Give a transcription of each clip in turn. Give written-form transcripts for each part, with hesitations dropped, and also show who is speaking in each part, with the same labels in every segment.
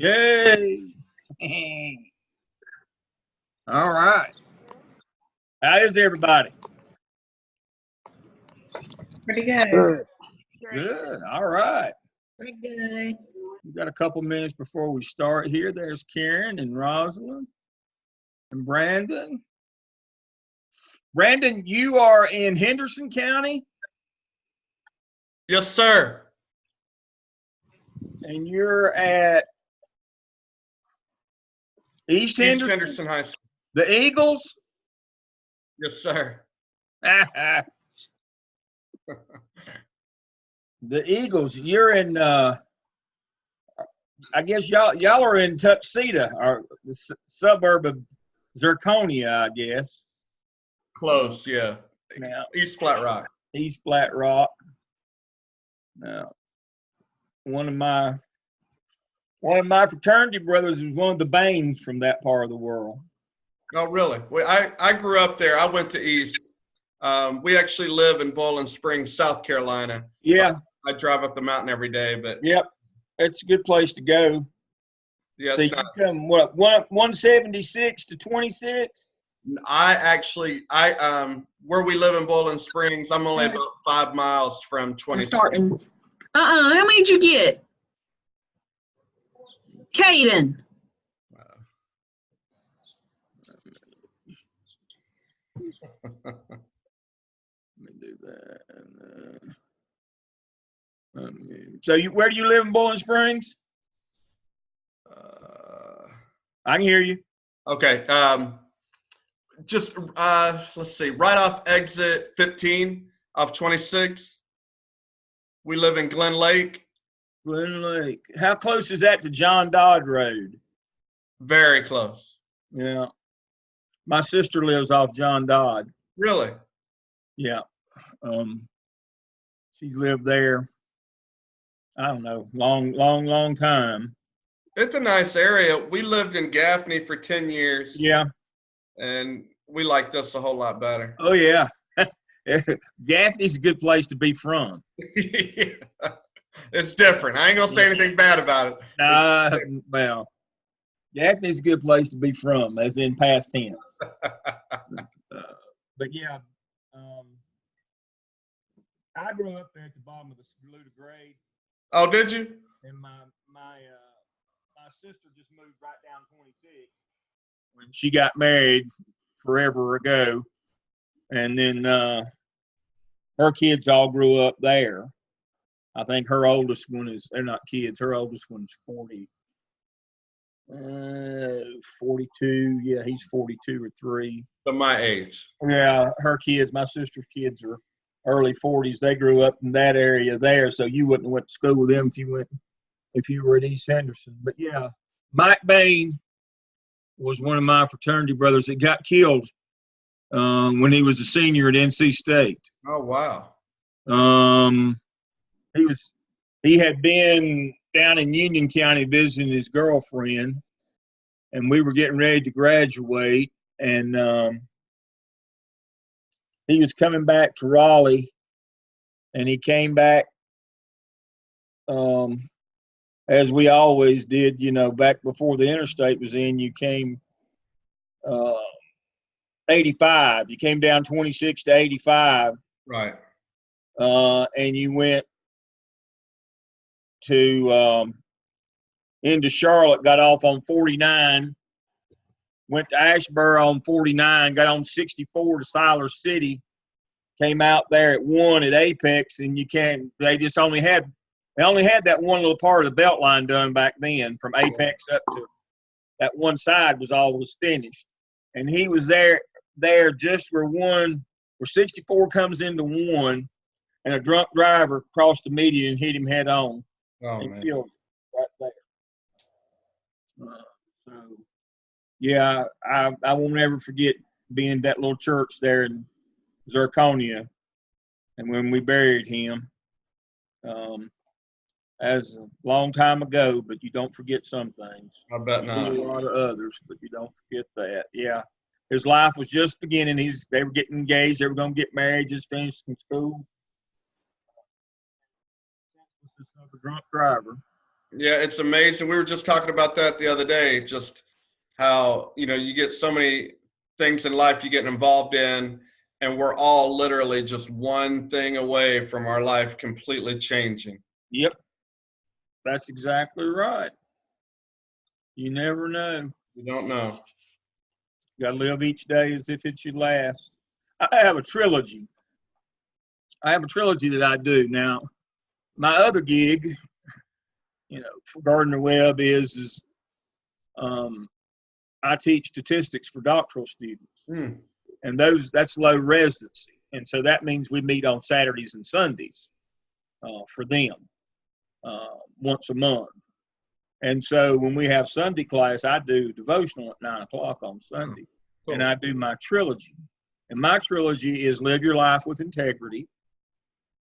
Speaker 1: Yay! All right. How is everybody?
Speaker 2: Pretty good.
Speaker 1: Good.
Speaker 3: Great.
Speaker 1: Good. All right.
Speaker 3: Pretty good.
Speaker 1: We've got a couple minutes before we start here. There's Karen and Rosalind and Brandon. Brandon, you are in Henderson County
Speaker 4: Yes, sir.
Speaker 1: and you're at East
Speaker 4: East
Speaker 1: Henderson?
Speaker 4: Henderson High School.
Speaker 1: The Eagles?
Speaker 4: Yes, sir.
Speaker 1: The Eagles. You're in I guess y'all are in Tuxedo, or the suburb of Zirconia, I guess.
Speaker 4: Close, yeah.
Speaker 1: Now,
Speaker 4: East Flat Rock.
Speaker 1: East Flat Rock. Now, one of my fraternity brothers was one of the Baines from that part of the world.
Speaker 4: Oh, really? Well, I grew up there. I went to East. We actually live in Bowling Springs, South Carolina.
Speaker 1: Yeah.
Speaker 4: I drive up the mountain every day, but
Speaker 1: Yep. It's a good place to go.
Speaker 4: yeah,
Speaker 1: So
Speaker 4: it's
Speaker 1: you
Speaker 4: not.
Speaker 1: come what 176 to 26?
Speaker 4: Where we live in Bowling Springs, I'm only about 5 miles from
Speaker 3: I'm
Speaker 4: 20.
Speaker 3: starting. How many did you get? Caden.
Speaker 1: Let me do that. So where do you live in Bowling Springs? I can hear you.
Speaker 4: Okay. Just let's see. Right off exit 15 off 26. We live in Glen Lake.
Speaker 1: Glen Lake. How close is that to John Dodd Road?
Speaker 4: Very close.
Speaker 1: Yeah. My sister lives off John Dodd.
Speaker 4: Really?
Speaker 1: Yeah. She's lived there, I don't know, long time.
Speaker 4: It's a nice area. We lived in Gaffney for 10 years.
Speaker 1: Yeah.
Speaker 4: And we like this a whole lot better.
Speaker 1: Oh, yeah. Gaffney's a good place to be from.
Speaker 4: Yeah. It's different. I ain't going to say anything bad about it.
Speaker 1: Well, Gaffney's a good place to be from, as in past tense. But yeah, I grew up there at the bottom of the Saluda grade.
Speaker 4: Oh, did you?
Speaker 1: And my sister just moved right down 26 when she got married forever ago, and then her kids all grew up there. I think her oldest one they're not kids. Her oldest one's 42. Yeah, he's 42 or 3.
Speaker 4: So my age.
Speaker 1: Yeah, her kids, my sister's kids are early 40s. They grew up in that area there, so you wouldn't have went to school with them if you were at East Henderson. But yeah, Mike Bain was one of my fraternity brothers that got killed when he was a senior at NC State.
Speaker 4: Oh, wow.
Speaker 1: He had been down in Union County visiting his girlfriend, and we were getting ready to graduate, and he was coming back to Raleigh, and he came back as we always did, back before the interstate was in. You came 85. You came down 26 to 85.
Speaker 4: Right.
Speaker 1: And you went to into Charlotte, got off on 49, went to Asheboro on 49, got on 64 to Siler City, came out there at 1 at Apex, and they only had that one little part of the belt line done back then, from Apex up to that one side was all that was finished. And he was there just where 64 comes into 1, and a drunk driver crossed the median and hit him head on.
Speaker 4: Oh,
Speaker 1: and
Speaker 4: man.
Speaker 1: killed him right there. So, yeah, I won't ever forget being in that little church there in Zirconia, and when we buried him. As a long time ago, but you don't forget some things.
Speaker 4: I bet not.
Speaker 1: A lot of others, but you don't forget that. Yeah, his life was just beginning. They were getting engaged. They were going to get married. Just finished from school. This other drunk driver
Speaker 4: Yeah, it's amazing. We were just talking about that the other day, just how, you get so many things in life you get involved in, and we're all literally just one thing away from our life completely changing.
Speaker 1: Yep, that's exactly right. You never know.
Speaker 4: You don't know.
Speaker 1: You got to live each day as if it's your last. I have a trilogy. That I do now. My other gig, for Gardner Webb is I teach statistics for doctoral students, and that's low residency, and so that means we meet on Saturdays and Sundays for them once a month. And so when we have Sunday class, I do devotional at 9:00 on Sunday,
Speaker 4: Cool.
Speaker 1: and I do my trilogy. And my trilogy is live your life with integrity,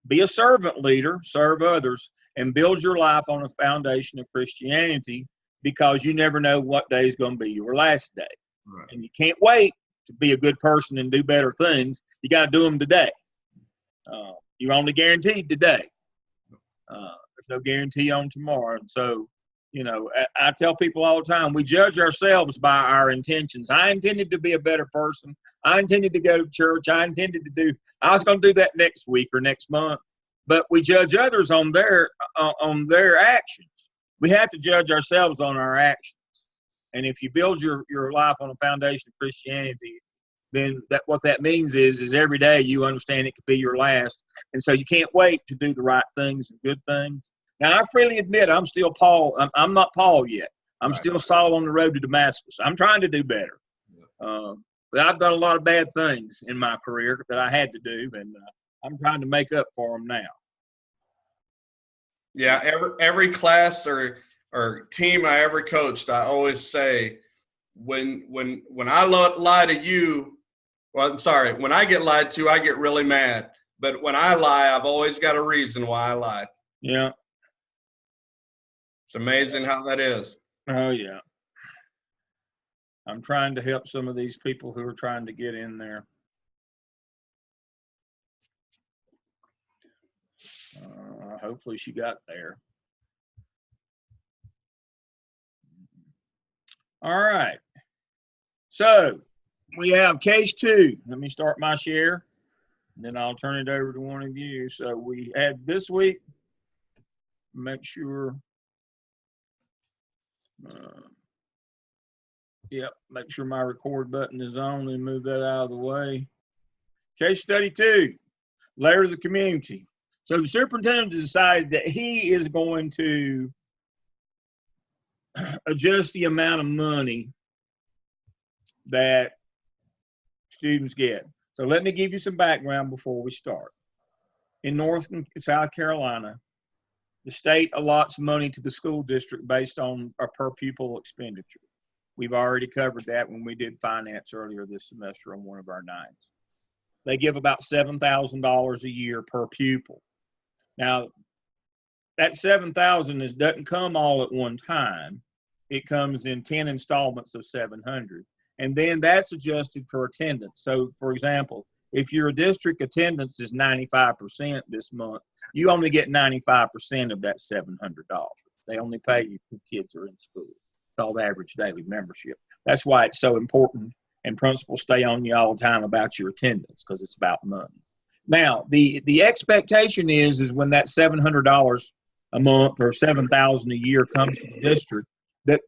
Speaker 1: be a servant leader, serve others, and build your life on a foundation of Christianity, because you never know what day is going to be your last day.
Speaker 4: Right.
Speaker 1: And you can't wait to be a good person and do better things. You got to do them today. You're only guaranteed today. There's no guarantee on tomorrow. And so, I tell people all the time, we judge ourselves by our intentions. I intended to be a better person. I intended to go to church. I was going to do that next week or next month. But we judge others on their actions. We have to judge ourselves on our actions. And if you build your life on a foundation of Christianity, then what that means is every day you understand it could be your last. And so you can't wait to do the right things and good things. Now, I freely admit I'm still Paul. I'm not Paul yet. I'm
Speaker 4: Right.
Speaker 1: still Saul on the road to Damascus. I'm trying to do better. But I've done a lot of bad things in my career that I had to do, and I'm trying to make up for them now.
Speaker 4: Yeah, every class or team I ever coached, I always say, when I lie to you, well, I'm sorry, when I get lied to, I get really mad. But when I lie, I've always got a reason why I lied.
Speaker 1: Yeah.
Speaker 4: It's amazing how that is.
Speaker 1: Oh, yeah. I'm trying to help some of these people who are trying to get in there. Hopefully she got there. All right. So we have case 2. Let me start my share, and then I'll turn it over to one of you. So we had this week, make sure, make sure my record button is on and move that out of the way. Case study 2, letter to the community. So the superintendent decided that he is going to adjust the amount of money that students get. So let me give you some background before we start. In North and South Carolina, the state allots money to the school district based on a per pupil expenditure. We've already covered that when we did finance earlier this semester on one of our nights. They give about $7,000 a year per pupil. Now, that $7,000 doesn't come all at one time. It comes in 10 installments of $700. And then that's adjusted for attendance. So, for example, if your district attendance is 95% this month, you only get 95% of that $700. They only pay you if kids are in school. It's called average daily membership. That's why it's so important, and principals stay on you all the time about your attendance, because it's about money. Now, the expectation is when that $700 a month or $7,000 a year comes to the district, that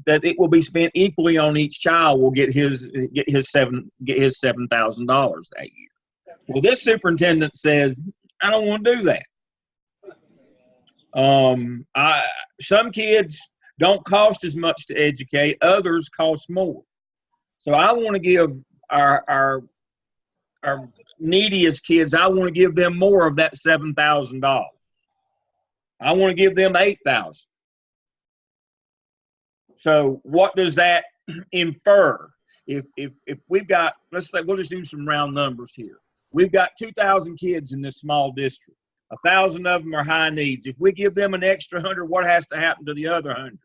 Speaker 1: it will be spent equally on each child. Will get his $7,000 that year. Well, this superintendent says, I don't want to do that. Some kids don't cost as much to educate; others cost more. So I want to give our neediest kids, I want to give them more of that $7,000. I want to give them $8,000. So what does that infer? If we've got, let's say, we'll just do some round numbers here. We've got 2,000 kids in this small district. 1,000 of them are high needs. If we give them an extra 100, what has to happen to the other 100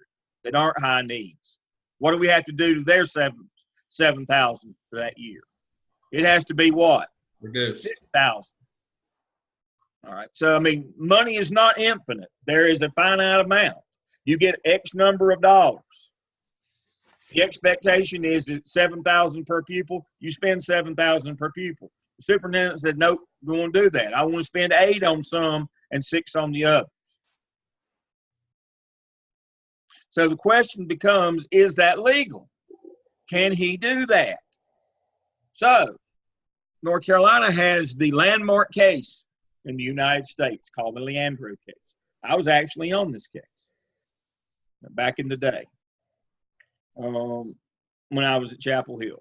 Speaker 1: that aren't high needs? What do we have to do to their 7,000 for that year? It has to be what?
Speaker 4: Reduce.
Speaker 1: 6,000. All right. So, I mean, money is not infinite. There is a finite amount. You get X number of dollars. The expectation is that $7,000 per pupil. You spend $7,000 per pupil. The superintendent said, nope, we won't do that. I want to spend 8 on some and 6 on the others. So the question becomes, is that legal? Can he do that? So North Carolina has the landmark case in the United States called the Leandro case. I was actually on this case back in the day when I was at Chapel Hill.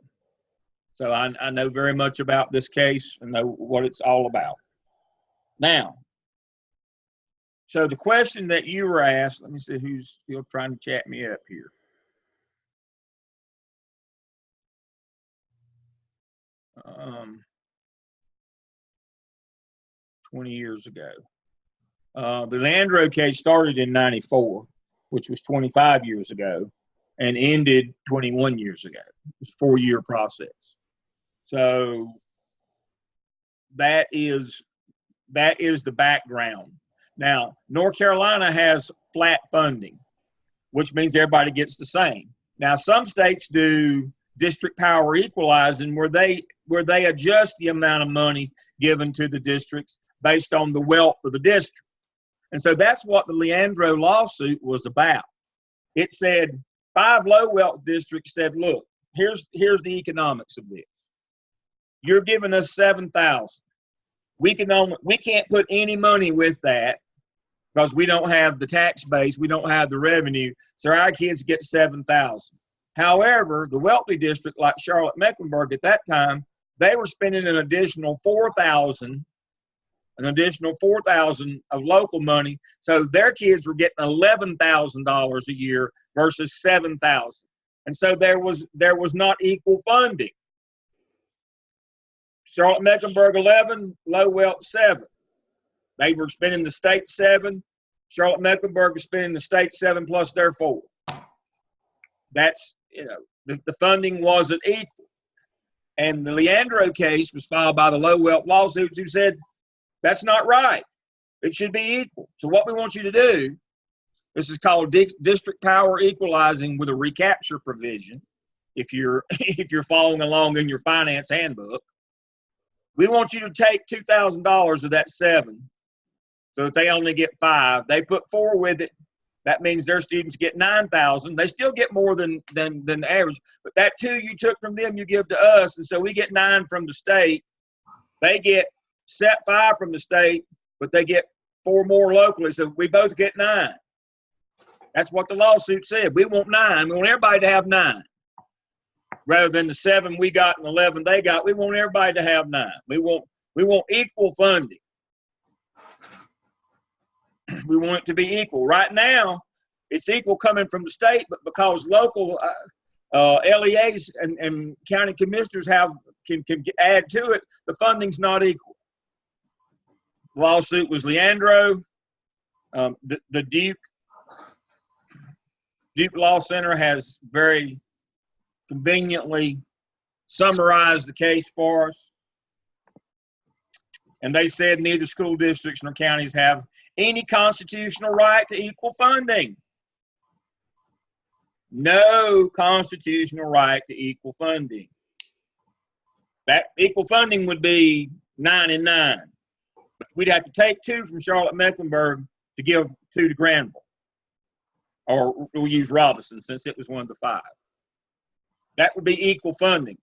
Speaker 1: So I know very much about this case and know what it's all about. Now, so the question that you were asked, let me see who's still trying to chat me up here. Um, 20 years ago. The Leandro case started in 94, which was 25 years ago, and ended 21 years ago. It was a 4-year process. So that is the background. Now, North Carolina has flat funding, which means everybody gets the same. Now, some states do district power equalizing where they adjust the amount of money given to the districts based on the wealth of the district. And so that's what the Leandro lawsuit was about. It said 5 low wealth districts said, look, here's the economics of this. You're giving us 7,000. We can't put any money with that because we don't have the tax base, we don't have the revenue, so our kids get 7,000. However, the wealthy district like Charlotte-Mecklenburg at that time, they were spending an additional 4,000 of local money, so their kids were getting $11,000 a year versus 7,000, and so there was not equal funding. Charlotte-Mecklenburg 11, low wealth 7. They were spending the state 7. Charlotte-Mecklenburg was spending the state 7 plus their 4. That's, the funding wasn't equal. And the Leandro case was filed by the low wealth lawsuits who said, that's not right. It should be equal. So what we want you to do, this is called district power equalizing with a recapture provision. If you're following along in your finance handbook, we want you to take $2,000 of that 7 so that they only get 5. They put 4 with it. That means their students get 9,000. They still get more than the average, but that 2 you took from them, you give to us, and so we get 9 from the state. They get set 5 from the state, but they get 4 more locally, so we both get 9. That's what the lawsuit said. We want 9. We want everybody to have 9. Rather than the 7 we got and 11 they got, we want everybody to have 9. We want equal funding. We want it to be equal. Right now, it's equal coming from the state, but because local LEAs and county commissioners can add to it, the funding's not equal. The lawsuit was Leandro. The Duke Law Center has very conveniently summarized the case for us. And they said neither school districts nor counties have any constitutional right to equal funding. No constitutional right to equal funding. That equal funding would be 9 and 9. But we'd have to take 2 from Charlotte-Mecklenburg to give 2 to Granville. Or we'll use Robinson since it was one of the 5. That would be equal funding.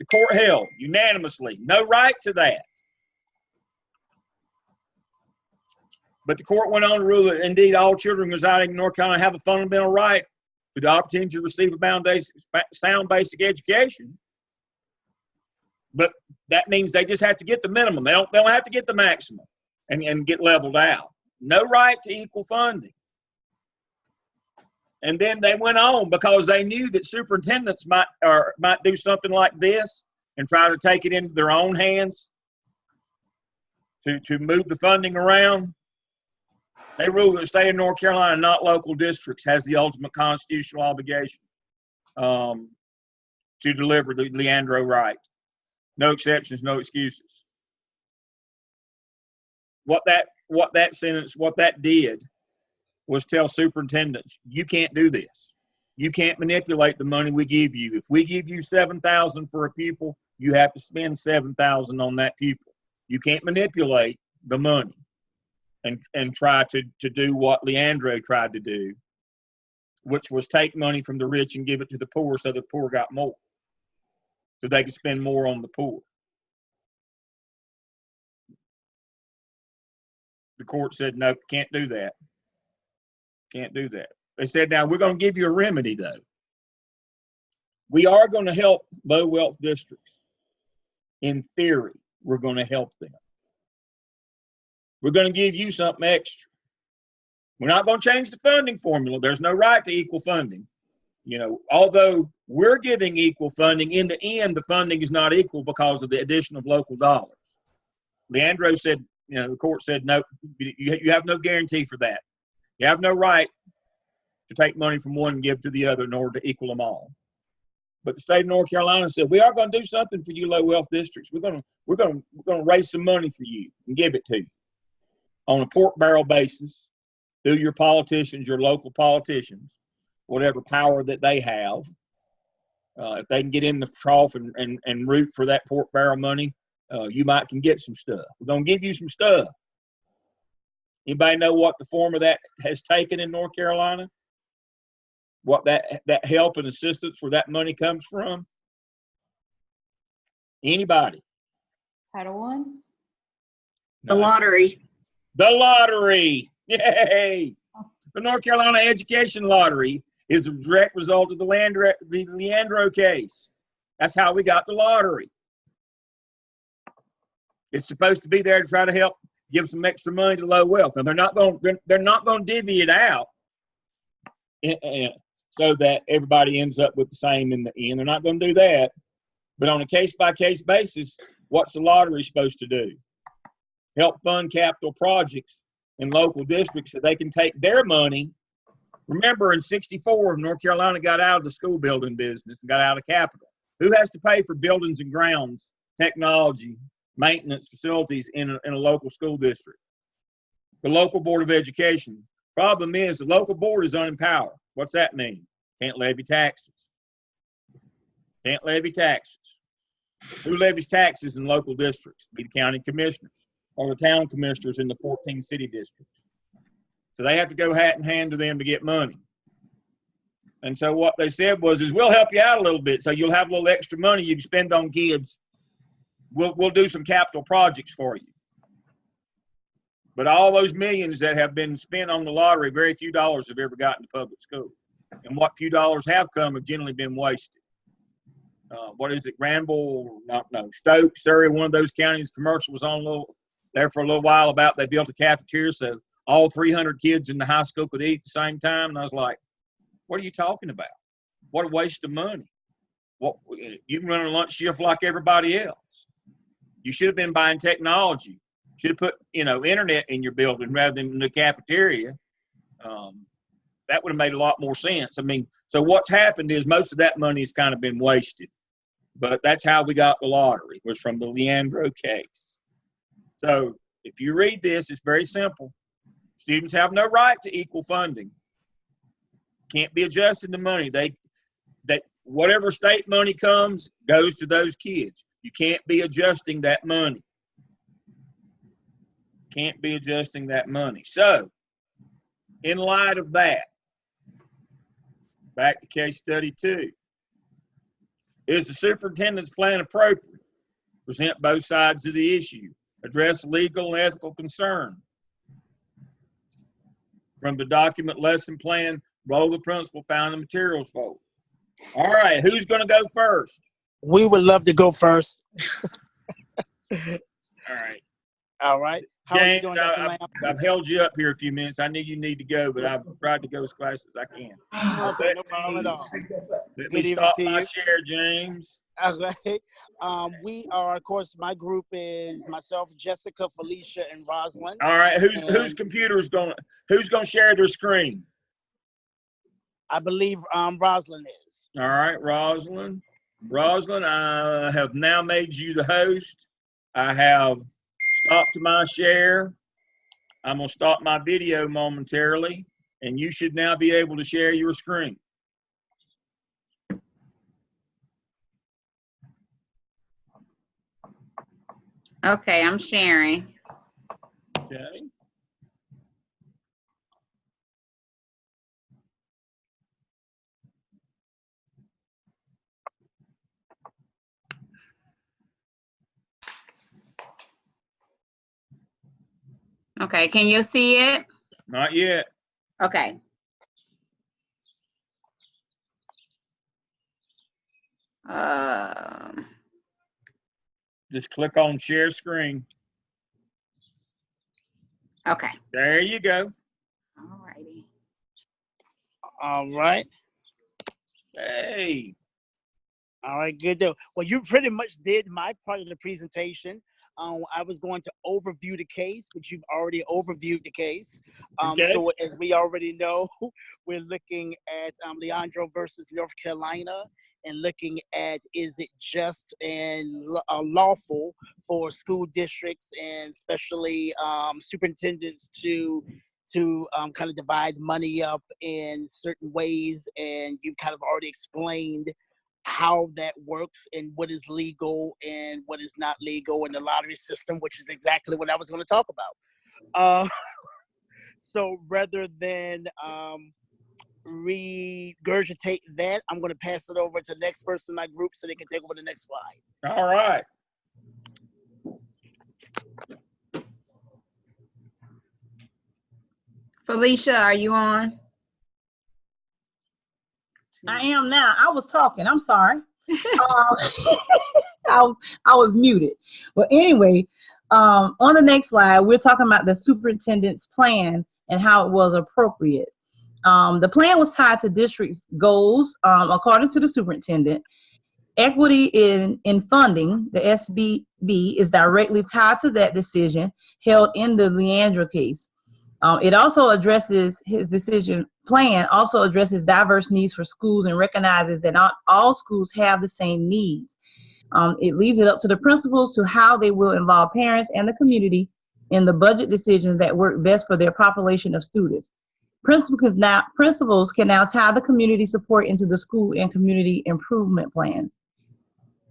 Speaker 1: The court held unanimously no right to that. But the court went on to rule that indeed all children residing in North Carolina have a fundamental right to the opportunity to receive a sound basic education. But that means they just have to get the minimum. They don't have to get the maximum and get leveled out. No right to equal funding. And then they went on because they knew that superintendents might do something like this and try to take it into their own hands to move the funding around. They ruled that the state of North Carolina, not local districts, has the ultimate constitutional obligation to deliver the Leandro right. No exceptions, no excuses. What that did was tell superintendents, you can't do this. You can't manipulate the money we give you. If we give you $7,000 for a pupil, you have to spend $7,000 on that pupil. You can't manipulate the money and try to do what Leandro tried to do, which was take money from the rich and give it to the poor so the poor got more, so they could spend more on the poor. The court said, no, can't do that. Can't do that. They said, now we're going to give you a remedy, though. We are going to help low wealth districts. In theory, we're going to help them. We're going to give you something extra. We're not going to change the funding formula. There's no right to equal funding. You know, although we're giving equal funding, in the end, the funding is not equal because of the addition of local dollars. Leandro said, you know, the court said, no, you have no guarantee for that. You have no right to take money from one and give to the other in order to equal them all. But the state of North Carolina said, we are going to do something for you low wealth districts. We're going to raise some money for you and give it to you on a pork barrel basis through your politicians, your local politicians, whatever power that they have. If they can get in the trough and root for that pork barrel money, you might can get some stuff. We're going to give you some stuff. Anybody know what the form of that has taken in North Carolina? What that help and assistance where that money comes from? Anybody?
Speaker 2: Title One?
Speaker 3: The lottery.
Speaker 1: The lottery. Yay! The North Carolina Education Lottery is a direct result of the Leandro case. That's how we got the lottery. It's supposed to be there to try to help give some extra money to low wealth, and they're not going to divvy it out so that everybody ends up with the same in the end. They're not going to do that. But on a case-by-case basis, what's the lottery supposed to do? Help fund capital projects in local districts so they can take their money. Remember, in '64, North Carolina got out of the school building business and got out of capital. Who has to pay for buildings and grounds, technology, maintenance facilities in a local school district? The local board of education. Problem is the local board is unempowered. What's that mean? Can't levy taxes. Can't levy taxes. Who levies taxes in local districts? Be the county commissioners or the town commissioners in the 14 city districts. So they have to go hat in hand to them to get money. And so what they said was, is we'll help you out a little bit so you'll have a little extra money you can spend on kids. We'll do some capital projects for you. But all those millions that have been spent on the lottery, very few dollars have ever gotten to public school. And what few dollars have come have generally been wasted. What is it, Granville? No, Stokes, Surrey, one of those counties. Commercial was on there for a little while about they built a cafeteria so all 300 kids in the high school could eat at the same time. And I was like, what are you talking about? What a waste of money. What, you can run a lunch shift like everybody else. You should have been buying technology. Should have put, internet in your building rather than in the cafeteria. That would have made a lot more sense. I mean, so what's happened is most of that money has kind of been wasted. But that's how we got the lottery, was from the Leandro case. So if you read this, it's very simple. Students have no right to equal funding. Can't be adjusting the money. Whatever state money comes goes to those kids. You can't be adjusting that money. Can't be adjusting that money. So, in light of that, back to case study 2. Is the superintendent's plan appropriate? Present both sides of the issue. Address legal and ethical concern. From the document lesson plan, roll the principal found in the materials folder. All right, who's going to go first?
Speaker 5: We would love to go first.
Speaker 1: All right.
Speaker 5: All right. How are you
Speaker 1: James,
Speaker 5: doing, Dr. Lamb?
Speaker 1: I've held you up here a few minutes. I know you need to go, but I've tried to go as fast as I can.
Speaker 5: Okay, no problem at all.
Speaker 1: Let
Speaker 5: Good
Speaker 1: me
Speaker 5: evening
Speaker 1: stop
Speaker 5: to
Speaker 1: my
Speaker 5: you.
Speaker 1: share, James.
Speaker 5: Okay. We are, of course, my group is myself, Jessica, Felicia, and Rosalind.
Speaker 1: All right, whose computer's who's gonna share their screen?
Speaker 5: I believe Rosalind is.
Speaker 1: All right, Rosalind. Rosalind, I have now made you the host. I have stopped my share. I'm gonna stop my video momentarily. And you should now be able to share your screen.
Speaker 2: Okay, I'm sharing.
Speaker 1: Okay.
Speaker 2: Okay, can you see it?
Speaker 1: Not yet.
Speaker 2: Okay.
Speaker 1: Just click on share screen.
Speaker 2: Okay.
Speaker 1: There you go.
Speaker 2: All righty.
Speaker 5: All right.
Speaker 1: Hey.
Speaker 5: All right, good deal. Well, you pretty much did my part of the presentation. I was going to overview the case, but you've already overviewed the case.
Speaker 1: Okay.
Speaker 5: So as we already know, we're looking at Leandro versus North Carolina and looking at, is it just and lawful for school districts and especially superintendents to kind of divide money up in certain ways. And you've kind of already explained how that works and what is legal and what is not legal in the lottery system, which is exactly what I was going to talk about. So rather than regurgitate that, I'm going to pass it over to the next person in my group so they can take over the next slide.
Speaker 1: All right.
Speaker 2: Felicia, are you on?
Speaker 6: I am now. I was talking. I'm sorry. I was muted. But anyway, on the next slide, we're talking about the superintendent's plan and how it was appropriate. The plan was tied to district's goals, according to the superintendent. Equity in funding, the SBB, is directly tied to that decision held in the Leandro case. It also addresses, his decision plan also addresses diverse needs for schools and recognizes that not all schools have the same needs. It leaves it up to the principals to how they will involve parents and the community in the budget decisions that work best for their population of students. Principals can now tie the community support into the school and community improvement plans.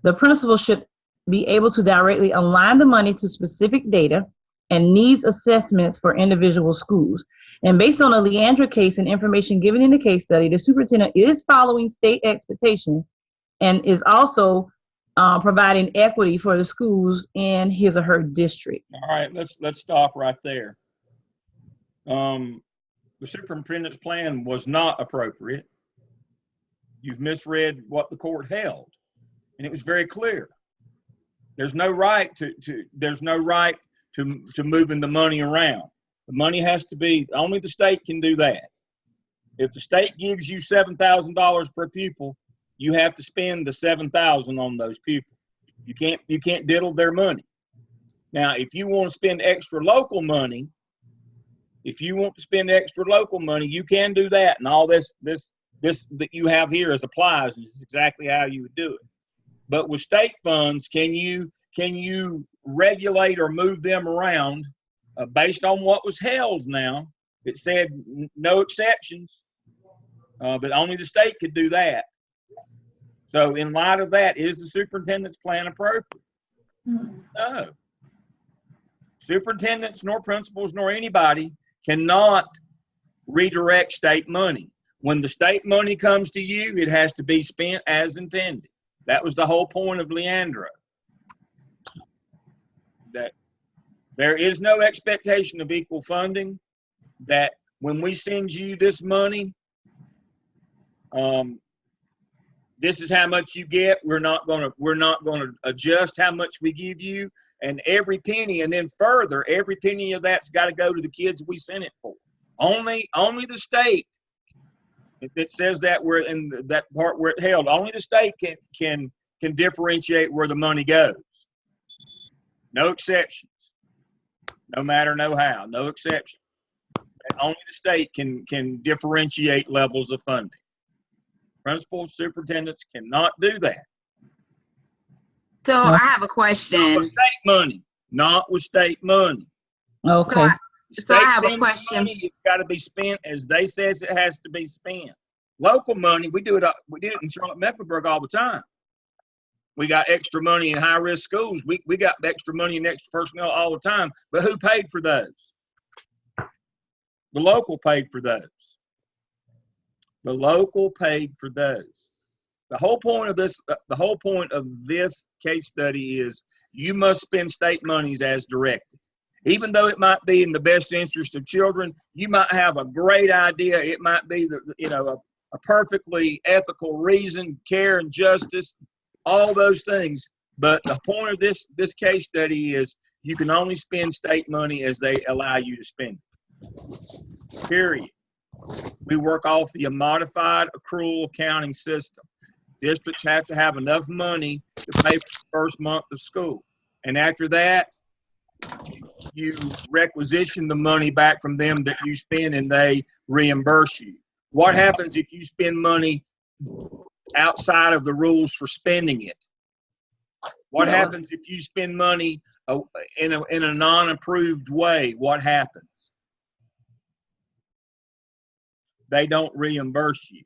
Speaker 6: The principal should be able to directly align the money to specific data and needs assessments for individual schools. And based on the Leandro case and information given in the case study, the superintendent is following state expectation and is also providing equity for the schools in his or her district.
Speaker 1: All right, let's stop right there. The superintendent's plan was not appropriate. You've misread what the court held, and it was very clear. There's no right to moving the money around. The money has to be, only the state can do that. If the state gives you $7,000 per pupil, you have to spend the $7,000 on those pupils. You can't diddle their money. Now, if you want to spend extra local money, you can do that. And all this that you have here as applies, and it's exactly how you would do it. But with state funds, can you regulate or move them around based on what was held now? It said no exceptions, but only the state could do that. So in light of that, is the superintendent's plan appropriate? No. Superintendents nor principals nor anybody cannot redirect state money. When the state money comes to you, it has to be spent as intended. That was the whole point of Leandro. That there is no expectation of equal funding, that when we send you this money, this is how much you get. We're not going to adjust how much we give you, and every penny, and then further, every penny of that's got to go to the kids we sent it for. Only the state. It says that we're in that part where it held. Only the state can differentiate where the money goes. No exceptions. No matter, no how. No exceptions. And only the state can differentiate levels of funding. Principals, superintendents cannot do that.
Speaker 2: So I have a question.
Speaker 1: Not with state money. Not with state money.
Speaker 6: Okay.
Speaker 2: So I
Speaker 1: State
Speaker 2: have a
Speaker 1: sends
Speaker 2: question.
Speaker 1: money, it's got to be spent as they says it has to be spent. Local money, we did it in Charlotte-Mecklenburg all the time. We got extra money in high-risk schools. We got extra money and extra personnel all the time. But who paid for those? The local paid for those. The local paid for those. The whole point of this case study is you must spend state monies as directed. Even though it might be in the best interest of children, you might have a great idea. It might be a perfectly ethical reason, care and justice, all those things. But the point of this case study is you can only spend state money as they allow you to spend it. Period. We work off the modified accrual accounting system. Districts have to have enough money to pay for the first month of school. And after that, you requisition the money back from them that you spend and they reimburse you. What happens if you spend money outside of the rules for spending it? What happens if you spend money in a non-approved way? What happens? They don't reimburse you.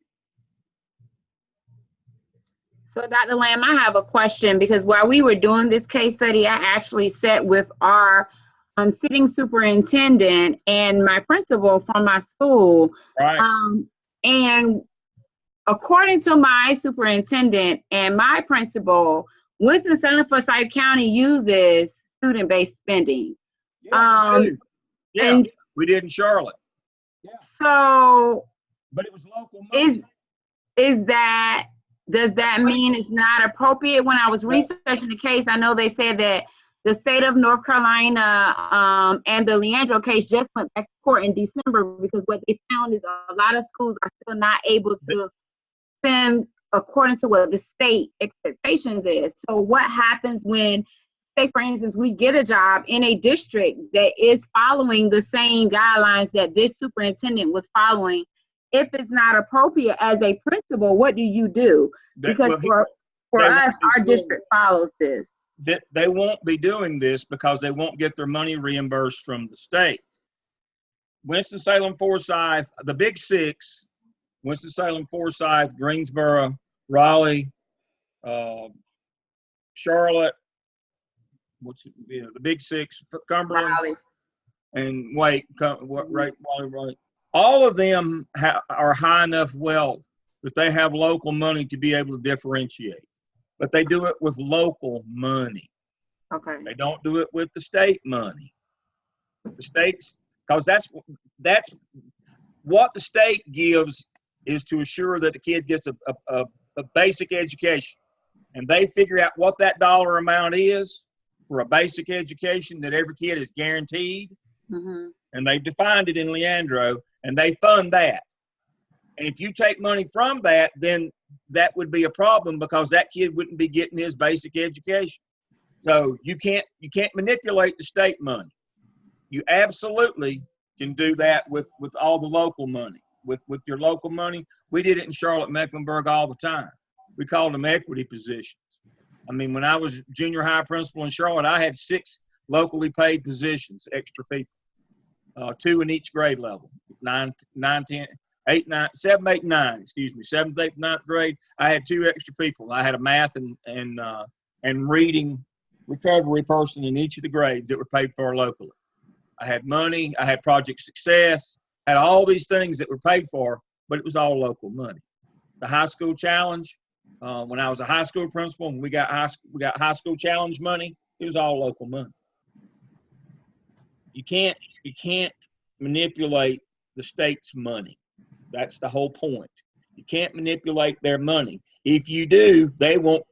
Speaker 2: So Dr. Lamb, I have a question because while we were doing this case study, I actually sat with our sitting superintendent and my principal from my school.
Speaker 1: Right.
Speaker 2: And according to my superintendent and my principal, Winston-Salem Forsyth County uses student-based spending.
Speaker 1: Yeah,
Speaker 2: and
Speaker 1: we did in Charlotte.
Speaker 2: So
Speaker 1: But it was local money.
Speaker 2: Does that mean it's not appropriate? When I was researching the case, I know they said that the state of North Carolina and the Leandro case just went back to court in December because what they found is a lot of schools are still not able to spend according to what the state expectations is. So what happens when, say for instance, we get a job in a district that is following the same guidelines that this superintendent was following? If it's not appropriate as a principal, what do you do? Because for us, our district follows this.
Speaker 1: They won't be doing this because they won't get their money reimbursed from the state. Winston-Salem, Forsyth, the big six, Winston-Salem, Forsyth, Greensboro, Raleigh, Charlotte, the big six, Cumberland,
Speaker 2: Raleigh.
Speaker 1: and Wake, right. All of them are high enough wealth that they have local money to be able to differentiate. But they do it with local money.
Speaker 2: Okay.
Speaker 1: They don't do it with the state money. The states, because that's what the state gives is to assure that the kid gets a basic education. And they figure out what that dollar amount is for a basic education that every kid is guaranteed.
Speaker 2: Mm-hmm.
Speaker 1: And they've defined it in Leandro, and they fund that. And if you take money from that, then that would be a problem because that kid wouldn't be getting his basic education. So you can't manipulate the state money. You absolutely can do that with all the local money. With your local money, we did it in Charlotte-Mecklenburg all the time. We called them equity positions. I mean, when I was junior high principal in Charlotte, I had 6 locally paid positions, extra people. 2 in each grade level, 7th, 8th, 9th grade. I had 2 extra people. I had a math and reading recovery person in each of the grades that were paid for locally. I had money. I had project success. Had all these things that were paid for, but it was all local money. The high school challenge. When I was a high school principal, and we got high school challenge money. It was all local money. You can't manipulate the state's money. That's the whole point. You can't manipulate their money. If you do, they won't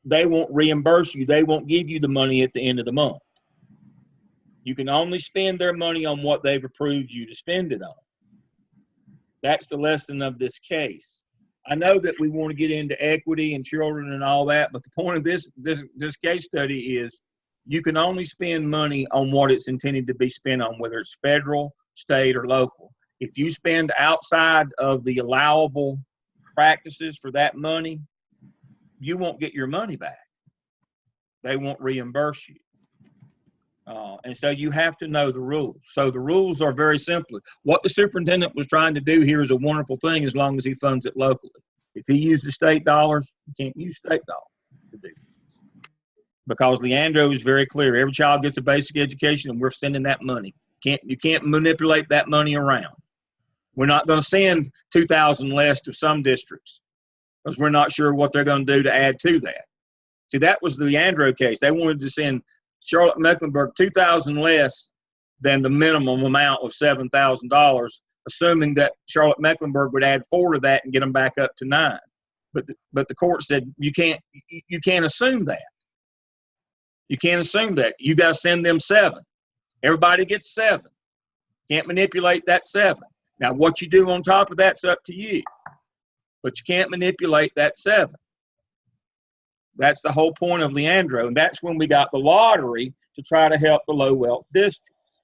Speaker 1: reimburse you. They won't give you the money at the end of the month. You can only spend their money on what they've approved you to spend it on. That's the lesson of this case. I know that we want to get into equity and children and all that, but the point of this case study is you can only spend money on what it's intended to be spent on, whether it's federal, state, or local. If you spend outside of the allowable practices for that money, you won't get your money back. They won't reimburse you. And so you have to know the rules. So the rules are very simple. What the superintendent was trying to do here is a wonderful thing as long as he funds it locally. If he uses state dollars, you can't use state dollars to do this. Because Leandro is very clear. Every child gets a basic education and we're sending that money. You can't manipulate that money around. We're not going to send 2,000 less to some districts because we're not sure what they're going to do to add to that. See, that was the Leandro case. They wanted to send Charlotte Mecklenburg 2,000 less than the minimum amount of $7,000, assuming that Charlotte Mecklenburg would add 4 to that and get them back up to 9. But the court said you can't assume that. You can't assume that. You got to send them 7. Everybody gets 7. Can't manipulate that 7. Now, what you do on top of that's up to you. But you can't manipulate that 7. That's the whole point of Leandro. And that's when we got the lottery to try to help the low wealth districts.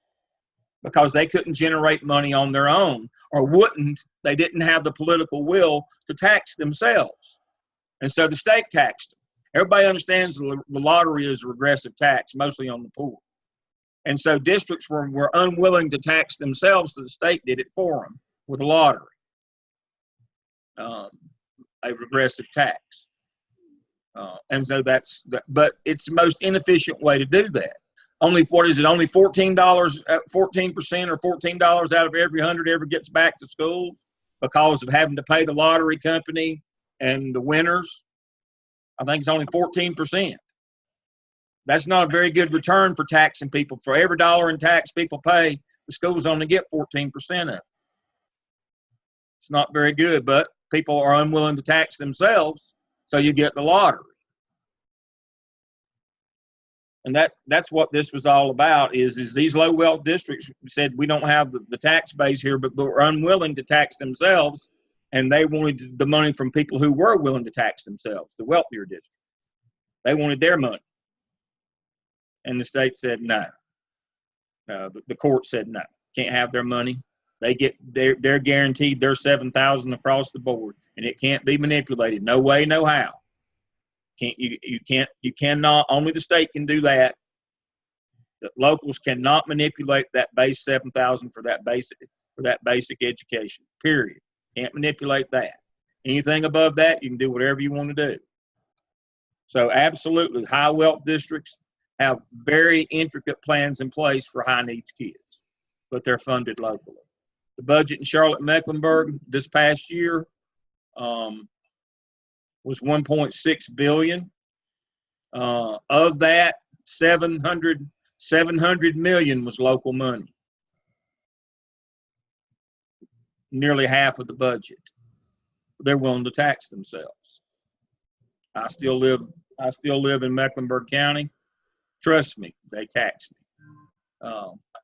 Speaker 1: Because they couldn't generate money on their own, or wouldn't. They didn't have the political will to tax themselves. And so the state taxed them. Everybody understands the lottery is a regressive tax, mostly on the poor. And so districts were unwilling to tax themselves, so the state did it for them with a lottery, a regressive tax. And so but it's the most inefficient way to do that. Only only $14, 14% or $14 out of every 100 ever gets back to schools because of having to pay the lottery company and the winners. I think it's only 14%. That's not a very good return for taxing people. For every dollar in tax people pay, the schools only get 14% of it. It's not very good, but people are unwilling to tax themselves, so you get the lottery. And that's what this was all about, is these low wealth districts said we don't have the tax base here, but we're unwilling to tax themselves, and they wanted the money from people who were willing to tax themselves, the wealthier districts. They wanted their money. And the state said no. The court said no. Can't have their money. They're guaranteed their $7,000 across the board, and it can't be manipulated. No way, no how. You cannot. Only the state can do that. The locals cannot manipulate that base $7,000 for that basic education. Period. Can't manipulate that. Anything above that, you can do whatever you want to do. So absolutely, high wealth districts have very intricate plans in place for high needs kids, but they're funded locally. The budget in Charlotte Mecklenburg this past year was $1.6 billion. Of that, $700 million was local money. Nearly half of the budget. They're willing to tax themselves. I still live in Mecklenburg County. Trust me, they tax me.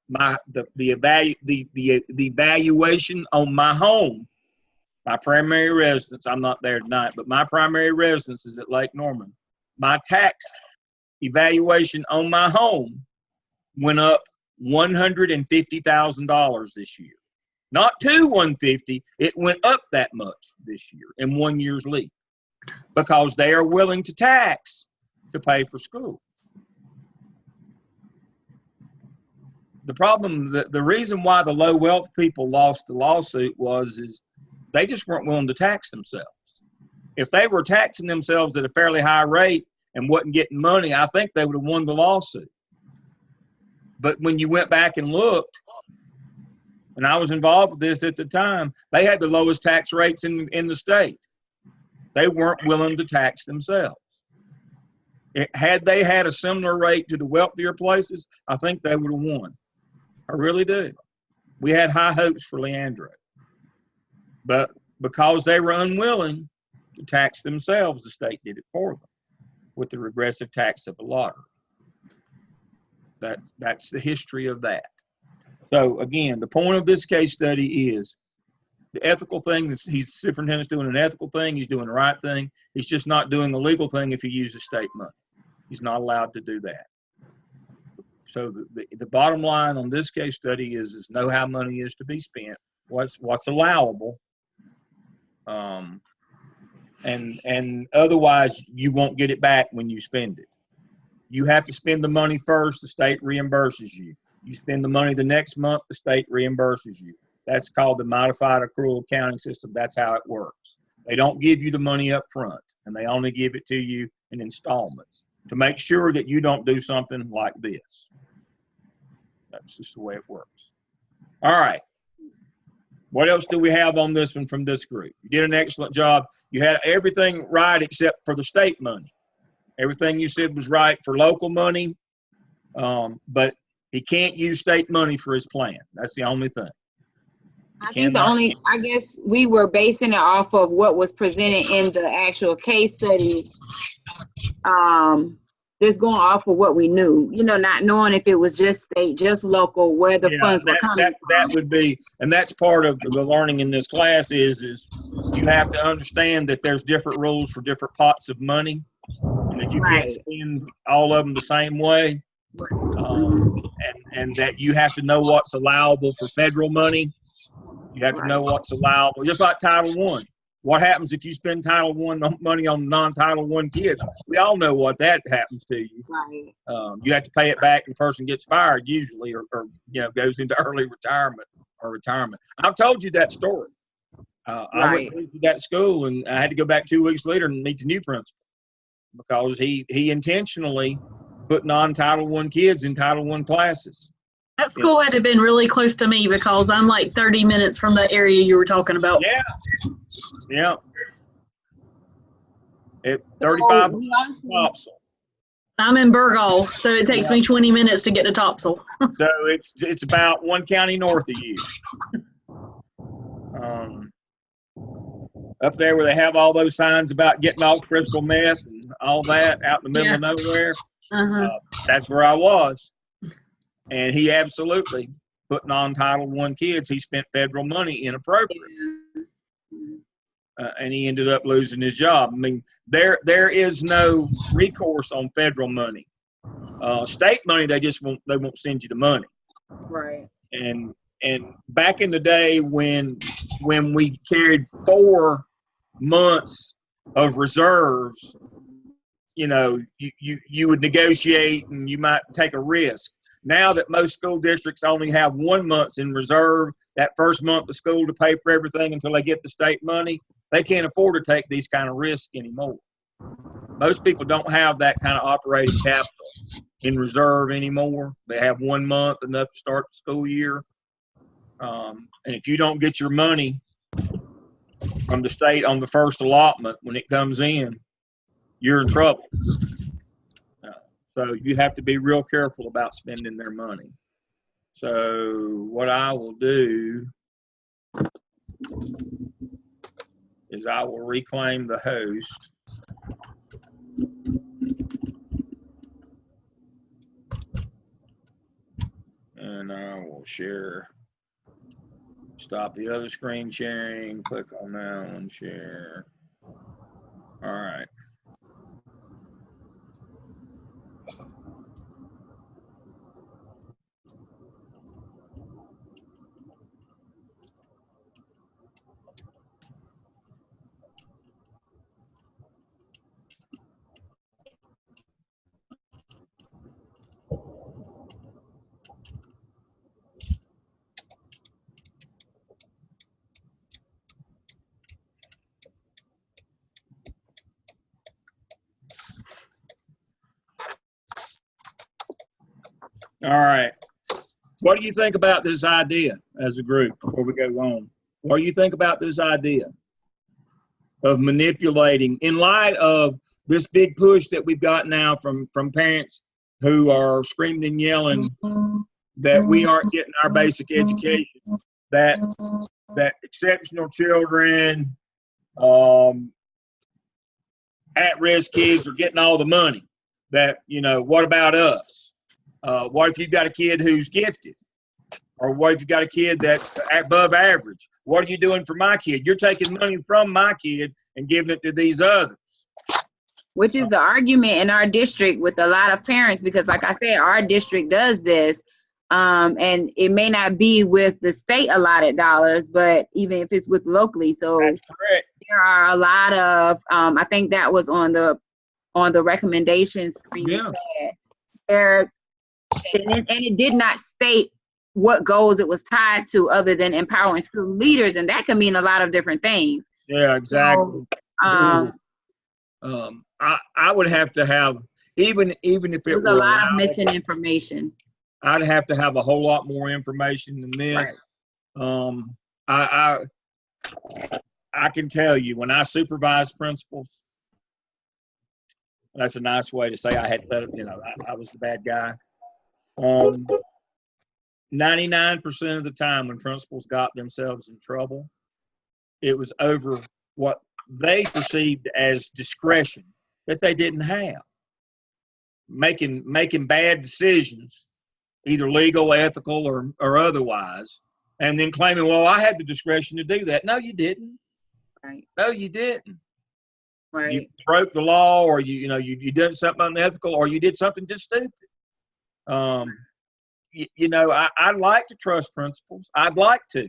Speaker 1: The valuation on my home, my primary residence, I'm not there tonight, but my primary residence is at Lake Norman. My tax evaluation on my home went up $150,000 this year. Not to 150, it went up that much this year in 1 year's leap, because they are willing to tax to pay for schools. The problem, the reason why the low wealth people lost the lawsuit is they just weren't willing to tax themselves. If they were taxing themselves at a fairly high rate and wasn't getting money, I think they would have won the lawsuit. But when you went back and looked, and I was involved with this at the time, they had the lowest tax rates in the state. They weren't willing to tax themselves. Had they had a similar rate to the wealthier places, I think they would have won. I really do. We had high hopes for Leandro. But because they were unwilling to tax themselves, the state did it for them with the regressive tax of the lottery. That's the history of that. So again, the point of this case study is the ethical thing. The superintendent's doing an ethical thing. He's doing the right thing. He's just not doing the legal thing if he uses state money. He's not allowed to do that. So the bottom line on this case study is know how money is to be spent, what's allowable, and otherwise you won't get it back when you spend it. You have to spend the money first, the state reimburses you. You spend the money the next month, the state reimburses you. That's called the modified accrual accounting system. That's how it works. They don't give you the money up front, and they only give it to you in installments to make sure that you don't do something like this. That's just the way it works. All right. What else do we have on this one from this group? You did an excellent job. You had everything right except for the state money. Everything you said was right for local money, but he can't use state money for his plan. That's the only thing.
Speaker 2: I think I guess we were basing it off of what was presented in the actual case study. Just going off of what we knew, not knowing if it was just state, just local, where the funds were coming from.
Speaker 1: That would be, and that's part of the learning in this class is you have to understand that there's different rules for different pots of money, and that you can't spend all of them the same way. And that you have to know what's allowable for federal money. You have to know what's allowable, just like Title I. What happens if you spend Title I money on non-Title I kids? We all know what that happens to you.
Speaker 2: Right.
Speaker 1: You have to pay it back, and the person gets fired usually, or goes into early retirement or retirement. I've told you that story. I went to that school, and I had to go back 2 weeks later and meet the new principal because he intentionally put non-Title I kids in Title I classes.
Speaker 3: That school had to have been really close to me because I'm like 30 minutes from the area you were talking about.
Speaker 1: Yeah. At 35 Topsail.
Speaker 3: I'm in Burgall, so it takes me 20 minutes to get to Topsail.
Speaker 1: So it's about one county north of you. Up there where they have all those signs about getting off crystal meth and all that out in the middle of nowhere. That's where I was. And he absolutely put non-Title I kids. He spent federal money inappropriately. And he ended up losing his job. I mean, there is no recourse on federal money. State money, they won't send you the money.
Speaker 2: Right.
Speaker 1: And back in the day when we carried 4 months of reserves, you would negotiate and you might take a risk. Now that most school districts only have 1 month in reserve, that first month of school to pay for everything until they get the state money, they can't afford to take these kind of risks anymore. Most people don't have that kind of operating capital in reserve anymore. They have 1 month, enough to start the school year. And if you don't get your money from the state on the first allotment when it comes in, you're in trouble. So you have to be real careful about spending their money. So what I will do is I will reclaim the host. And I will stop the other screen sharing, click on that one, share. All right. All right. What do you think about this idea as a group before we go on? What do you think about this idea of manipulating in light of this big push that we've got now from parents who are screaming and yelling that we aren't getting our basic education, that exceptional children, at-risk kids are getting all the money, that, what about us? What if you've got a kid who's gifted? Or what if you've got a kid that's above average? What are you doing for my kid? You're taking money from my kid and giving it to these others.
Speaker 2: Which is the argument in our district with a lot of parents, because like I said, our district does this. And it may not be with the state allotted dollars, but even if it's with locally. So
Speaker 1: that's correct.
Speaker 2: There are a lot of, I think that was on the recommendation screen.
Speaker 1: Yeah.
Speaker 2: there, and it did not state what goals it was tied to other than empowering school leaders, and that can mean a lot of different things.
Speaker 1: Yeah, exactly.
Speaker 2: So,
Speaker 1: I would have to have, even if it
Speaker 2: there's
Speaker 1: were
Speaker 2: a lot of
Speaker 1: allowed,
Speaker 2: missing information.
Speaker 1: I'd have to have a whole lot more information than this. I can tell you, when I supervised principals, that's a nice way to say I had, I was the bad guy. 99% of the time when principals got themselves in trouble, it was over what they perceived as discretion that they didn't have. Making bad decisions, either legal, ethical, or otherwise, and then claiming, well, I had the discretion to do that. No, you didn't.
Speaker 2: Right.
Speaker 1: No, you didn't.
Speaker 2: Right.
Speaker 1: You broke the law, or you did something unethical, or you did something just stupid. I'd like to trust principals. I'd like to,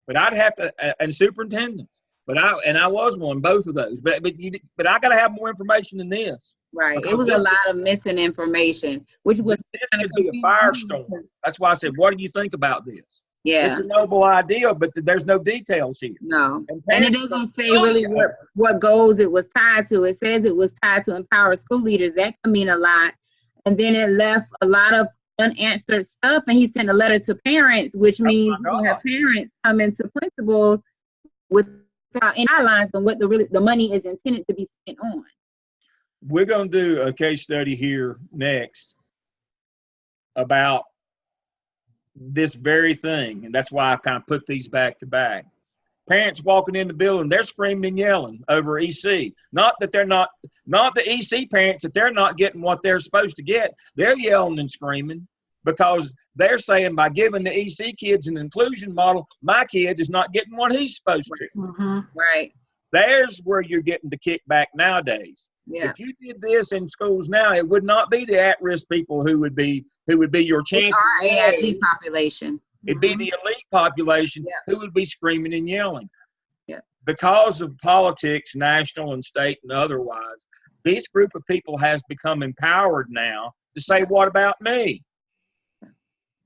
Speaker 1: but I'd have to, and superintendents. But I was one, both of those. But I got to have more information than this.
Speaker 2: Right.
Speaker 1: Because
Speaker 2: It was a lot of missing information, which was
Speaker 1: This
Speaker 2: kind of
Speaker 1: could be a firestorm. That's why I said, what do you think about this?
Speaker 2: Yeah.
Speaker 1: It's a noble idea, but there's no details here.
Speaker 2: No.
Speaker 1: And
Speaker 2: And it
Speaker 1: parents
Speaker 2: doesn't say
Speaker 1: don't
Speaker 2: really
Speaker 1: know.
Speaker 2: what goals it was tied to. It says it was tied to empower school leaders. That can mean a lot. And then it left a lot of unanswered stuff. And he sent a letter to parents, which means
Speaker 1: my
Speaker 2: you have
Speaker 1: God.
Speaker 2: parents come into principals without any guidelines on what the money is intended to be spent on.
Speaker 1: We're going to do a case study here next about this very thing, and that's why I kind of put these back to back. Parents walking in the building, they're screaming and yelling over EC. Not the EC parents, that they're not getting what they're supposed to get. They're yelling and screaming because they're saying, by giving the EC kids an inclusion model, my kid is not getting what he's supposed to.
Speaker 3: Mm-hmm.
Speaker 2: Right.
Speaker 1: There's where you're getting the kickback nowadays.
Speaker 2: Yeah.
Speaker 1: If you did this in schools now, it would not be the at-risk people who would be your
Speaker 2: It's
Speaker 1: champion.
Speaker 2: our AIG population.
Speaker 1: It'd be the elite population
Speaker 2: Yeah.
Speaker 1: who would be screaming and yelling.
Speaker 2: Yeah.
Speaker 1: Because of politics, national and state and otherwise, this group of people has become empowered now to say, what about me?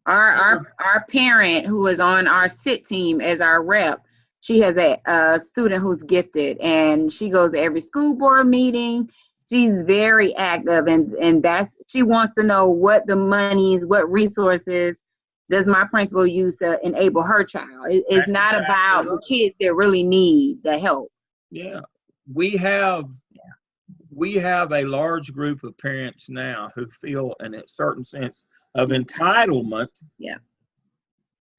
Speaker 2: Our parent who is on our SIT team as our rep, she has a student who's gifted, and she goes to every school board meeting. She's very active, and she wants to know what the monies, what resources does my principal use to enable her child. It's
Speaker 1: That's
Speaker 2: not
Speaker 1: exactly
Speaker 2: about the
Speaker 1: right.
Speaker 2: kids that really need the help.
Speaker 1: Yeah. We have a large group of parents now who feel in a certain sense of entitlement.
Speaker 2: Yeah.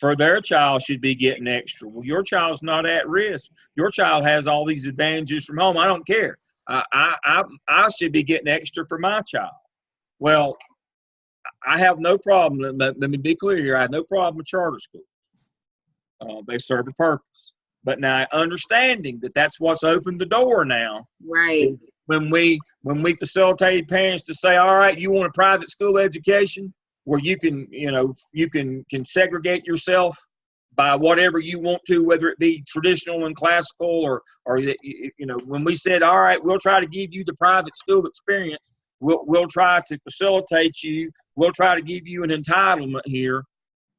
Speaker 1: For their child should be getting extra. Well, your child's not at risk. Your child has all these advantages from home. I don't care. I should be getting extra for my child. Well, I have no problem. Let me be clear here. I have no problem with charter schools. They serve a purpose. But now, understanding that that's what's opened the door now.
Speaker 2: Right.
Speaker 1: When we facilitated parents to say, all right, you want a private school education where you can segregate yourself by whatever you want to, whether it be traditional and classical, or when we said, all right, we'll try to give you the private school experience. We'll try to facilitate you. We'll try to give you an entitlement here.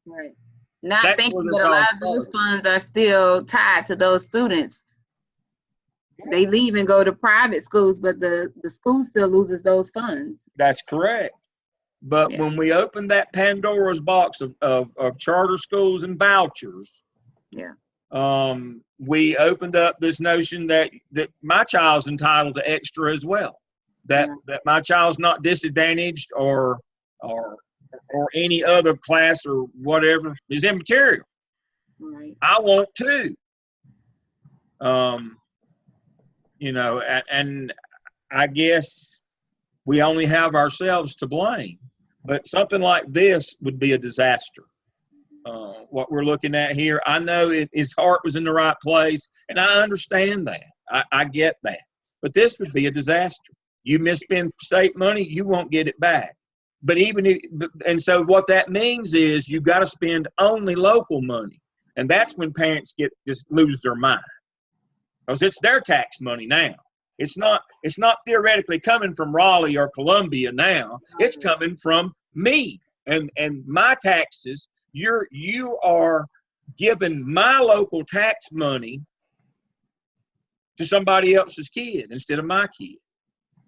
Speaker 2: Right. Not
Speaker 1: That's
Speaker 2: thinking
Speaker 1: where
Speaker 2: that
Speaker 1: this
Speaker 2: a
Speaker 1: all
Speaker 2: lot of those
Speaker 1: started.
Speaker 2: funds are still tied to those students. They leave and go to private schools, but the school still loses those funds.
Speaker 1: That's correct. But
Speaker 2: Yeah.
Speaker 1: when we opened that Pandora's box of charter schools and vouchers,
Speaker 2: Yeah.
Speaker 1: We opened up this notion that my child's entitled to extra as well. That my child's not disadvantaged or any other class or whatever is immaterial.
Speaker 2: Right.
Speaker 1: I want to. And I guess we only have ourselves to blame. But something like this would be a disaster. What we're looking at here, I know his heart was in the right place, and I understand that. I get that. But this would be a disaster. You misspend state money, you won't get it back. But and so what that means is you got to spend only local money, and that's when parents just lose their mind, because it's their tax money now. It's not theoretically coming from Raleigh or Columbia now. It's coming from me and my taxes. You are giving my local tax money to somebody else's kid instead of my kid.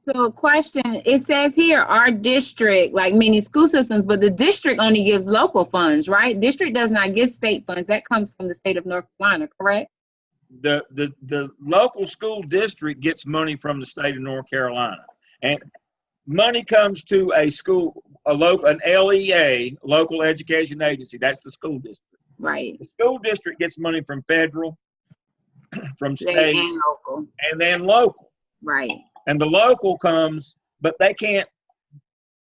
Speaker 2: So question, it says here, our district, like many school systems, but the district only gives local funds, right? District does not give state funds. That comes from the state of North Carolina, correct?
Speaker 1: The local school district gets money from the state of North Carolina. And money comes to an LEA, local education agency. That's the school district.
Speaker 2: Right.
Speaker 1: The school district gets money from federal, from state,
Speaker 2: And local.
Speaker 1: and then local.
Speaker 2: Right.
Speaker 1: And the local comes, but they can't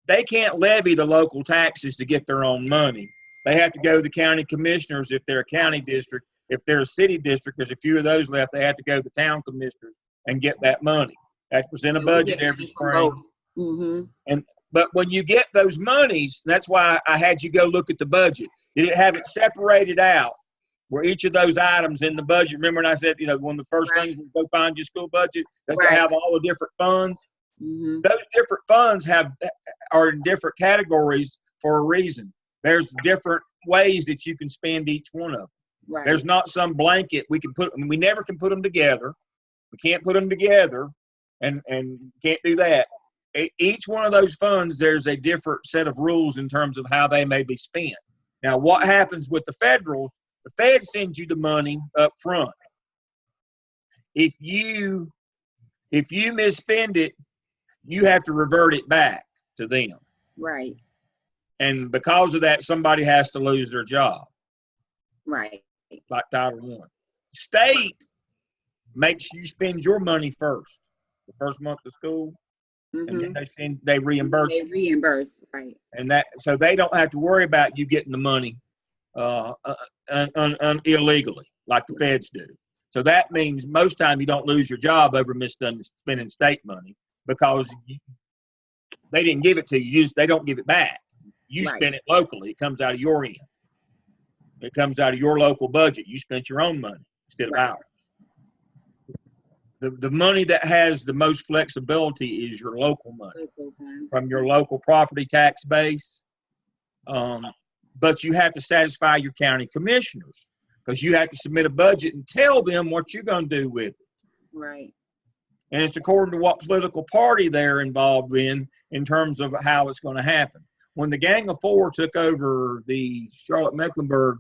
Speaker 1: levy the local taxes to get their own money. They have to go to the county commissioners if they're a county district. If they're a city district, there's a few of those left, they have to go to the town commissioners and get that money. They have to present a budget every spring.
Speaker 2: Mm-hmm.
Speaker 1: But when you get those monies, that's why I had you go look at the budget. Did it have it separated out where each of those items in the budget? Remember when I said, one of the first things was go find your school budget? That's to have all the different funds.
Speaker 2: Mm-hmm.
Speaker 1: Those different funds are in different categories for a reason. There's different ways that you can spend each one of them.
Speaker 2: Right.
Speaker 1: There's not some blanket we can put. I mean, we never can put them together. We can't put them together, and can't do that. Each one of those funds, there's a different set of rules in terms of how they may be spent. Now, what happens with the federals? The Fed sends you the money up front. If you misspend it, you have to revert it back to them.
Speaker 2: Right.
Speaker 1: And because of that, somebody has to lose their job.
Speaker 2: Right.
Speaker 1: Like Title I. State makes you spend your money first, the first month of school, and then they reimburse.
Speaker 2: They reimburse, right?
Speaker 1: And so they don't have to worry about you getting the money illegally like the feds do. So that means most time you don't lose your job over spending state money because they didn't give it to you. They don't give it back. You spend it locally. It comes out of your end. It comes out of your local budget. You spent your own money instead of ours. The money that has the most flexibility is your local money from your local property tax base. But you have to satisfy your county commissioners because you have to submit a budget and tell them what you're going to do with it.
Speaker 2: Right.
Speaker 1: And it's according to what political party they're involved in terms of how it's going to happen. When the Gang of Four took over the Charlotte-Mecklenburg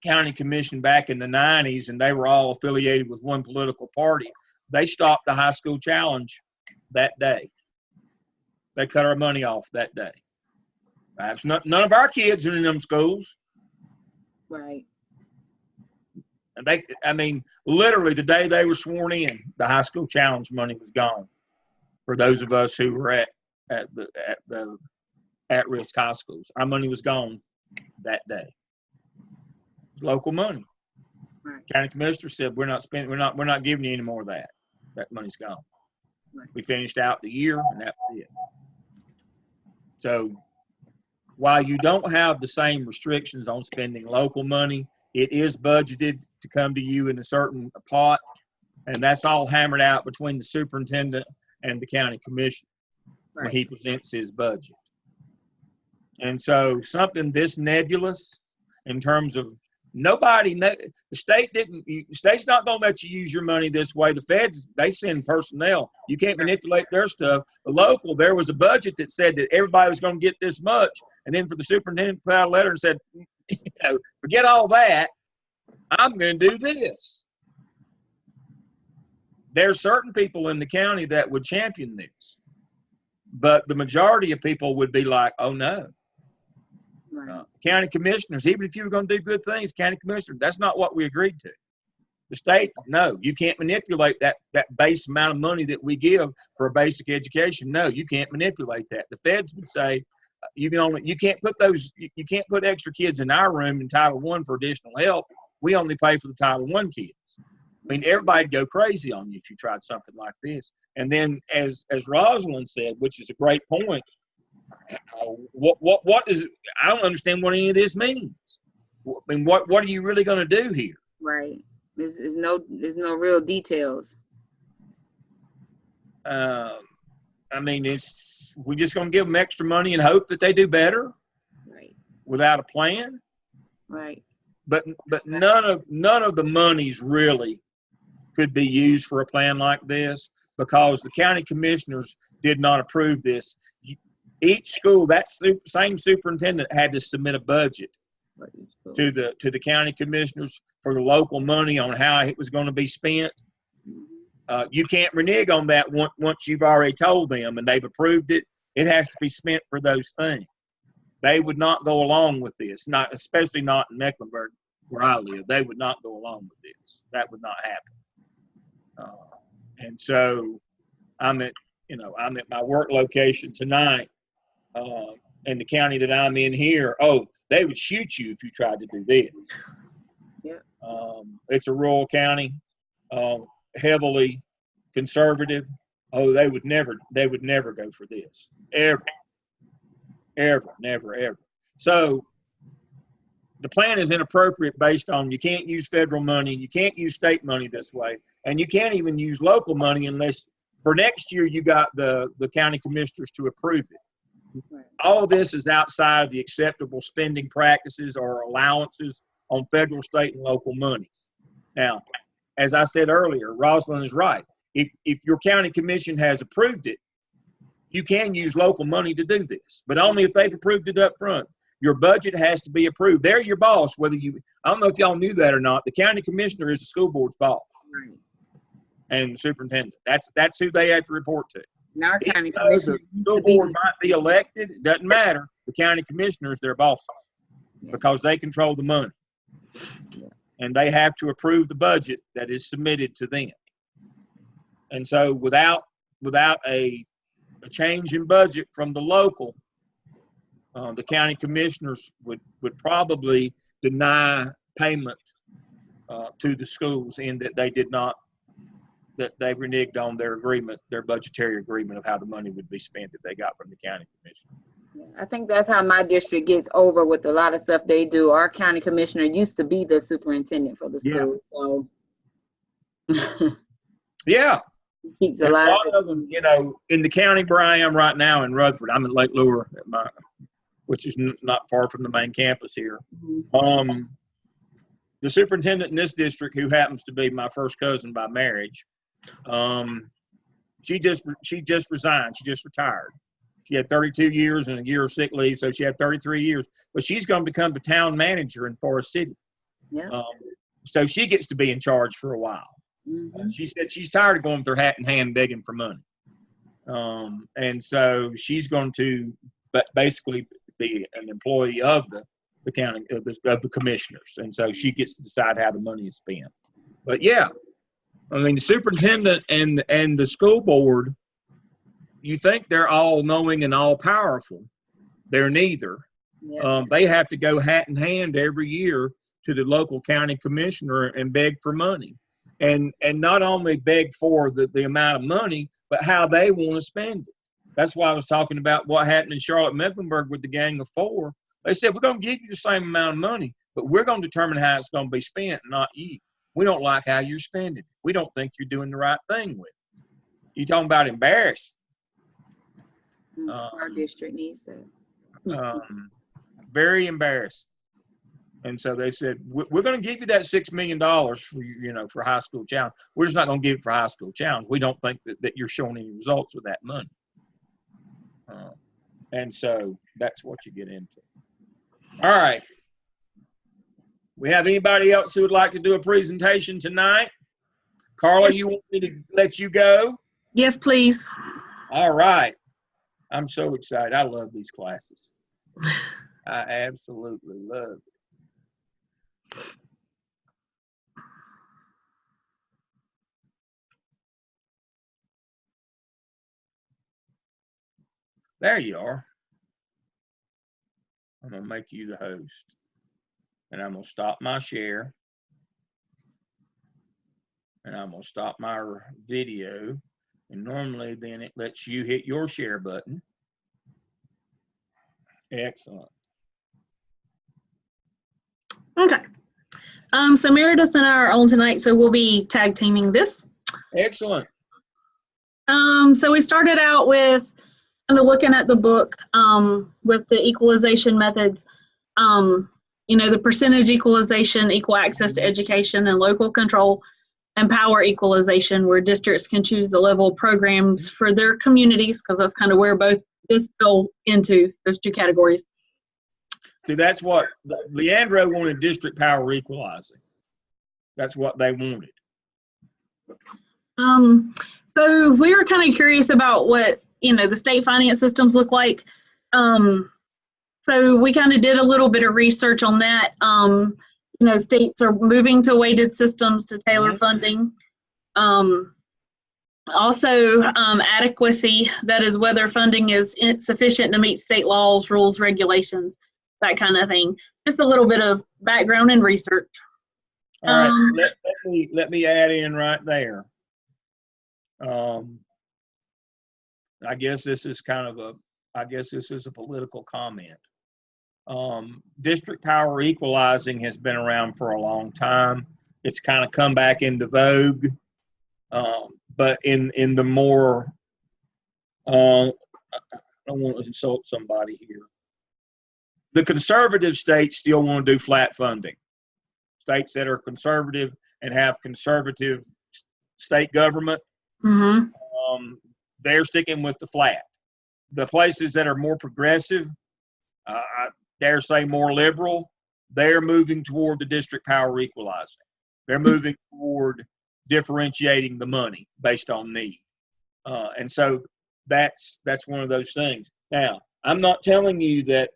Speaker 1: County Commission back in the 90s, and they were all affiliated with one political party, they stopped the high school challenge that day. They cut our money off that day. Perhaps none of our kids are in them schools.
Speaker 2: Right.
Speaker 1: And literally the day they were sworn in, the high school challenge money was gone for those of us who were at the at-risk high schools. Our money was gone that day. Local money.
Speaker 2: Right.
Speaker 1: County commissioner said we're not giving you any more of that. That money's gone.
Speaker 2: Right.
Speaker 1: We finished out the year and that was it. So while you don't have the same restrictions on spending local money, it is budgeted to come to you in a certain pot, and that's all hammered out between the superintendent and the county commissioner when he presents his budget. And so something this nebulous in terms of the state's not going to let you use your money this way. The feds, they send personnel. You can't manipulate their stuff. The local, there was a budget that said that everybody was going to get this much. And then for the superintendent to put out a letter and said, forget all that. I'm going to do this. There's certain people in the county that would champion this. But the majority of people would be like, oh, no. County commissioners, even if you were going to do good things, county commissioner, that's not what we agreed to. The state, no, you can't manipulate that base amount of money that we give for a basic education. No, you can't manipulate that. The feds would say you can't put extra kids in our room in Title I for additional help. We only pay for the Title I kids. I mean, everybody'd go crazy on you if you tried something like this. And then, as Rosalind said, which is a great point, what is? I don't understand what any of this means. I mean, what are you really going to do here?
Speaker 2: Right. There's no real details.
Speaker 1: I mean, we're just going to give them extra money and hope that they do better
Speaker 2: Right.
Speaker 1: without a plan.
Speaker 2: Right.
Speaker 1: But none of the monies really could be used for a plan like this because the county commissioners did not approve this. Each school, that same superintendent had to submit a budget to the county commissioners for the local money on how it was going to be spent. You can't renege on that once you've already told them and they've approved it. It has to be spent for those things. They would not go along with this, especially not in Mecklenburg where I live. They would not go along with this. That would not happen. And so I'm at my work location tonight in the county that I'm in here. Oh, they would shoot you if you tried to do this.
Speaker 2: Yeah.
Speaker 1: It's a rural county, heavily conservative. Oh, they would never go for this. Ever, never, ever. So the plan is inappropriate based on you can't use federal money, you can't use state money this way, and you can't even use local money unless for next year you got the county commissioners to approve it.
Speaker 2: Right.
Speaker 1: All of this is outside of the acceptable spending practices or allowances on federal, state, and local monies. Now, as I said earlier, Rosalind is right. If your county commission has approved it, you can use local money to do this, but only if they've approved it up front. Your budget has to be approved. They're your boss, I don't know if y'all knew that or not. The county commissioner is the school board's boss.
Speaker 2: Right.
Speaker 1: And the superintendent. That's who they have to report to.
Speaker 2: And our county
Speaker 1: Even though
Speaker 2: commissioner
Speaker 1: the school board might be elected, it doesn't matter. The county commissioner is their bosses because they control the money.
Speaker 2: Yeah.
Speaker 1: And they have to approve the budget that is submitted to them. And so without a change in budget from the local, the county commissioners would probably deny payment to the schools in that they reneged on their agreement, their budgetary agreement of how the money would be spent that they got from the county commission.
Speaker 2: Yeah, I think that's how my district gets over with a lot of stuff they do. Our county commissioner used to be the superintendent for the school, so
Speaker 1: Yeah.
Speaker 2: he keeps
Speaker 1: And
Speaker 2: a lot
Speaker 1: of them, in the county where I am right now in Rutherford, I'm in Lake Lure, which is not far from the main campus here. The superintendent in this district, who happens to be my first cousin by marriage, she just resigned. She just retired. She had 32 years and a year of sick leave, so she had 33 years. But she's going to become the town manager in Forest City.
Speaker 2: Yeah.
Speaker 1: So she gets to be in charge for a while. She said she's tired of going with her hat in hand begging for money. And so she's going to basically be an employee of the county, of the commissioners. And so she gets to decide how the money is spent. But yeah, I mean, the superintendent and the school board, you think they're all knowing and all powerful. They're neither.
Speaker 2: Yeah.
Speaker 1: They have to go hat in hand every year to the local county commissioner and beg for money. And not only beg for the amount of money, but how they want to spend it. That's why I was talking about what happened in Charlotte, Mecklenburg with the Gang of Four. They said, we're going to give you the same amount of money, but we're going to determine how it's going to be spent, not you. We don't like how you're spending it. We don't think you're doing the right thing with it. You're talking about embarrassing.
Speaker 2: Our district needs that.
Speaker 1: Very embarrassing. And so they said, we're going to give you that $6 million for for high school challenge. We're just not going to give it for high school challenge. We don't think that you're showing any results with that money. And so that's what you get into. All right. We have anybody else who would like to do a presentation tonight? Carla, you want me to let you go?
Speaker 3: Yes, please.
Speaker 1: All right. I'm so excited. I love these classes. I absolutely love it. There you are. I'm going to make you the host. And I'm going to stop my share. And I'm going to stop my video. And normally then it lets you hit your share button. Excellent.
Speaker 3: Okay. So Meredith and I are on tonight, so we'll be tag teaming this.
Speaker 1: Excellent.
Speaker 3: So we started out with kind of looking at the book with the equalization methods. The percentage equalization, equal access to education, and local control, and power equalization, where districts can choose the level of programs for their communities, because that's kind of where both this fell into, those two categories.
Speaker 1: See, that's what Leandro wanted, district power equalizing. That's what they wanted.
Speaker 3: So we were kind of curious about what, the state finance systems look like. So we kind of did a little bit of research on that. States are moving to weighted systems to tailor funding. Also, adequacy, that is whether funding is sufficient to meet state laws, rules, regulations, that kind of thing. Just a little bit of background and research.
Speaker 1: All right, let me add in right there. I guess this is a political comment. District power equalizing has been around for a long time. It's kind of come back into vogue, but in the more, I don't want to insult somebody here. The conservative states still want to do flat funding. States that are conservative and have conservative state government, they're sticking with the flat. The places that are more progressive, I dare say more liberal, they're moving toward the district power equalizing. They're moving toward differentiating the money based on need. And so that's one of those things. Now, I'm not telling you that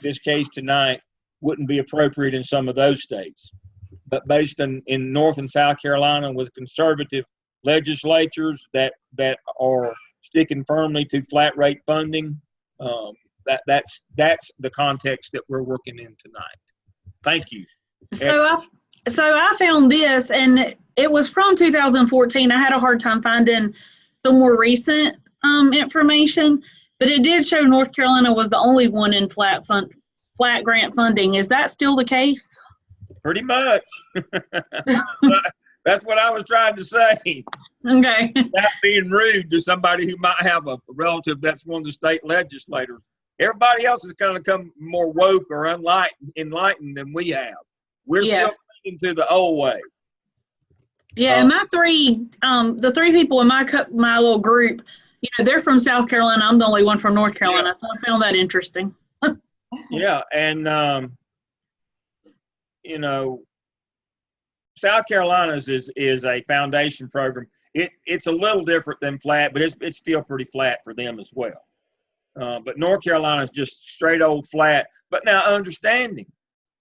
Speaker 1: this case tonight wouldn't be appropriate in some of those states, but based in North and South Carolina with conservative legislatures that are sticking firmly to flat rate funding, that's the context that we're working in tonight. Thank you.
Speaker 3: So I found this, and it was from 2014. I had a hard time finding some more recent information, but it did show North Carolina was the only one in flat grant funding. Is that still the case?
Speaker 1: Pretty much. That's what I was trying to say.
Speaker 3: Okay.
Speaker 1: Not being rude to somebody who might have a relative that's one of the state legislators. Everybody else has kind of come more woke or enlightened than we have. We're still thinking to the old way.
Speaker 3: Yeah, and my the three people in my little group, they're from South Carolina. I'm the only one from North Carolina, so I found that interesting.
Speaker 1: Yeah, and South Carolina's is a foundation program. It's a little different than flat, but it's still pretty flat for them as well. But North Carolina is just straight old flat. But now understanding,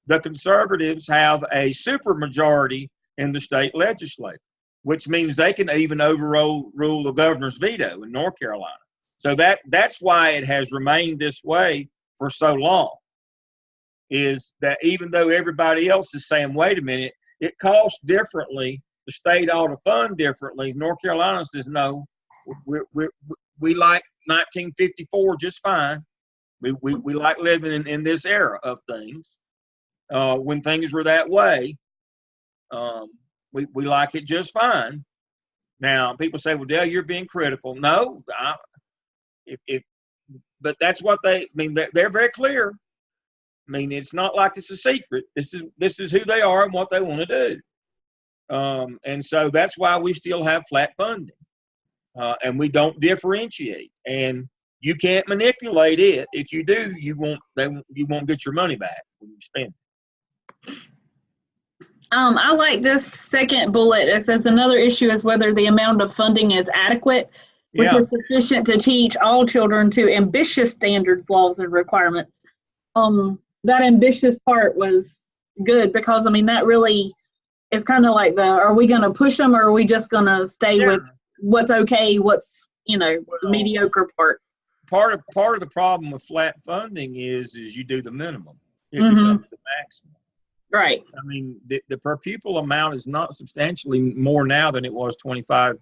Speaker 1: the conservatives have a supermajority in the state legislature, which means they can even overrule the governor's veto in North Carolina. So that's why it has remained this way for so long, is that even though everybody else is saying, wait a minute, it costs differently, the state ought to fund differently, North Carolina says, no, we like 1954 just fine. We like living in this era of things. When things were that way, we like it just fine. Now, people say, well, Dale, you're being critical. No, but that's what they're very clear. I mean, it's not like it's a secret. This is who they are and what they want to do. And so that's why we still have flat funding. And we don't differentiate. And you can't manipulate it. If you do, you won't get your money back when you spend it.
Speaker 3: I like this second bullet. It says another issue is whether the amount of funding is adequate, which is sufficient to teach all children to ambitious standards, laws, and requirements. That ambitious part was good because, that really is kind of like are we going to push them or are we just going to stay with what's okay, what's, the mediocre part?
Speaker 1: Part of the problem with flat funding is you do the minimum. It becomes the maximum.
Speaker 3: Right.
Speaker 1: The per pupil amount is not substantially more now than it was 25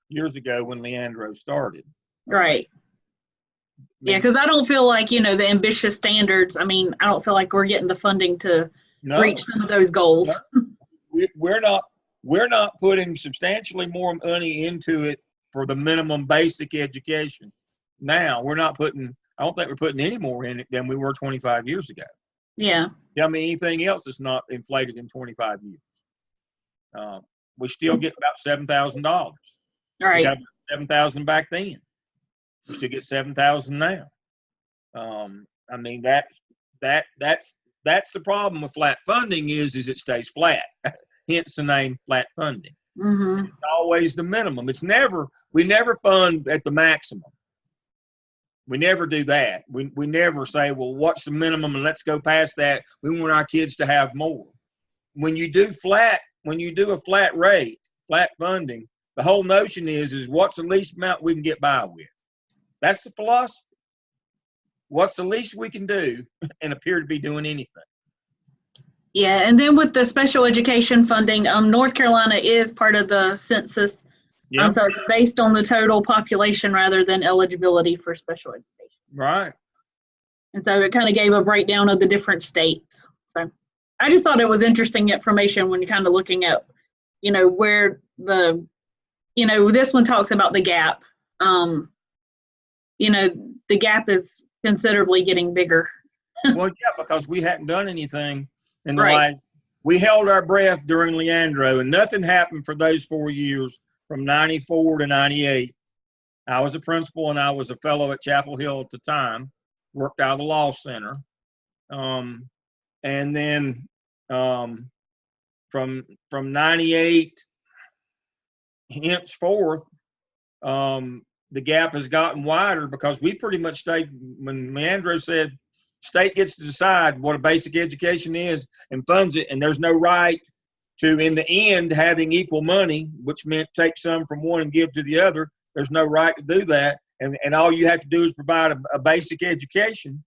Speaker 1: years ago when Leandro started.
Speaker 3: Right. Yeah, because I don't feel like, the ambitious standards, I don't feel like we're getting the funding to reach some of those goals.
Speaker 1: No. We're not putting substantially more money into it for the minimum basic education. Now we're not putting. I don't think we're putting any more in it than we were 25 years ago.
Speaker 3: Yeah.
Speaker 1: Tell me anything else that's not inflated in 25 years. We still get about $7,000.
Speaker 3: All
Speaker 1: We
Speaker 3: right.
Speaker 1: got $7,000 back then. We still get $7,000 now. I mean that's the problem with flat funding is it stays flat. Hence the name flat funding.
Speaker 3: Mm-hmm.
Speaker 1: It's always the minimum. We never fund at the maximum. We never do that. We never say, well, what's the minimum and let's go past that. We want our kids to have more. When you do a flat rate, flat funding, the whole notion is what's the least amount we can get by with. That's the philosophy. What's the least we can do and appear to be doing anything.
Speaker 3: Yeah, and then with the special education funding, North Carolina is part of the census.
Speaker 1: Yeah.
Speaker 3: So it's based on the total population rather than eligibility for special education.
Speaker 1: Right.
Speaker 3: And so it kind of gave a breakdown of the different states. So I just thought it was interesting information when you're kind of looking at, where this one talks about the gap. The gap is considerably getting bigger.
Speaker 1: Well, yeah, because we hadn't done anything in the
Speaker 3: Right.
Speaker 1: we held our breath during Leandro and nothing happened for those 4 years from 94 to 98. I was a principal and I was a fellow at Chapel Hill at the time, worked out of the law center. And then from 98 henceforth, the gap has gotten wider because we pretty much stayed when Leandro said state gets to decide what a basic education is and funds it, and there's no right to, in the end, having equal money, which meant take some from one and give to the other. There's no right to do that, and all you have to do is provide a basic education.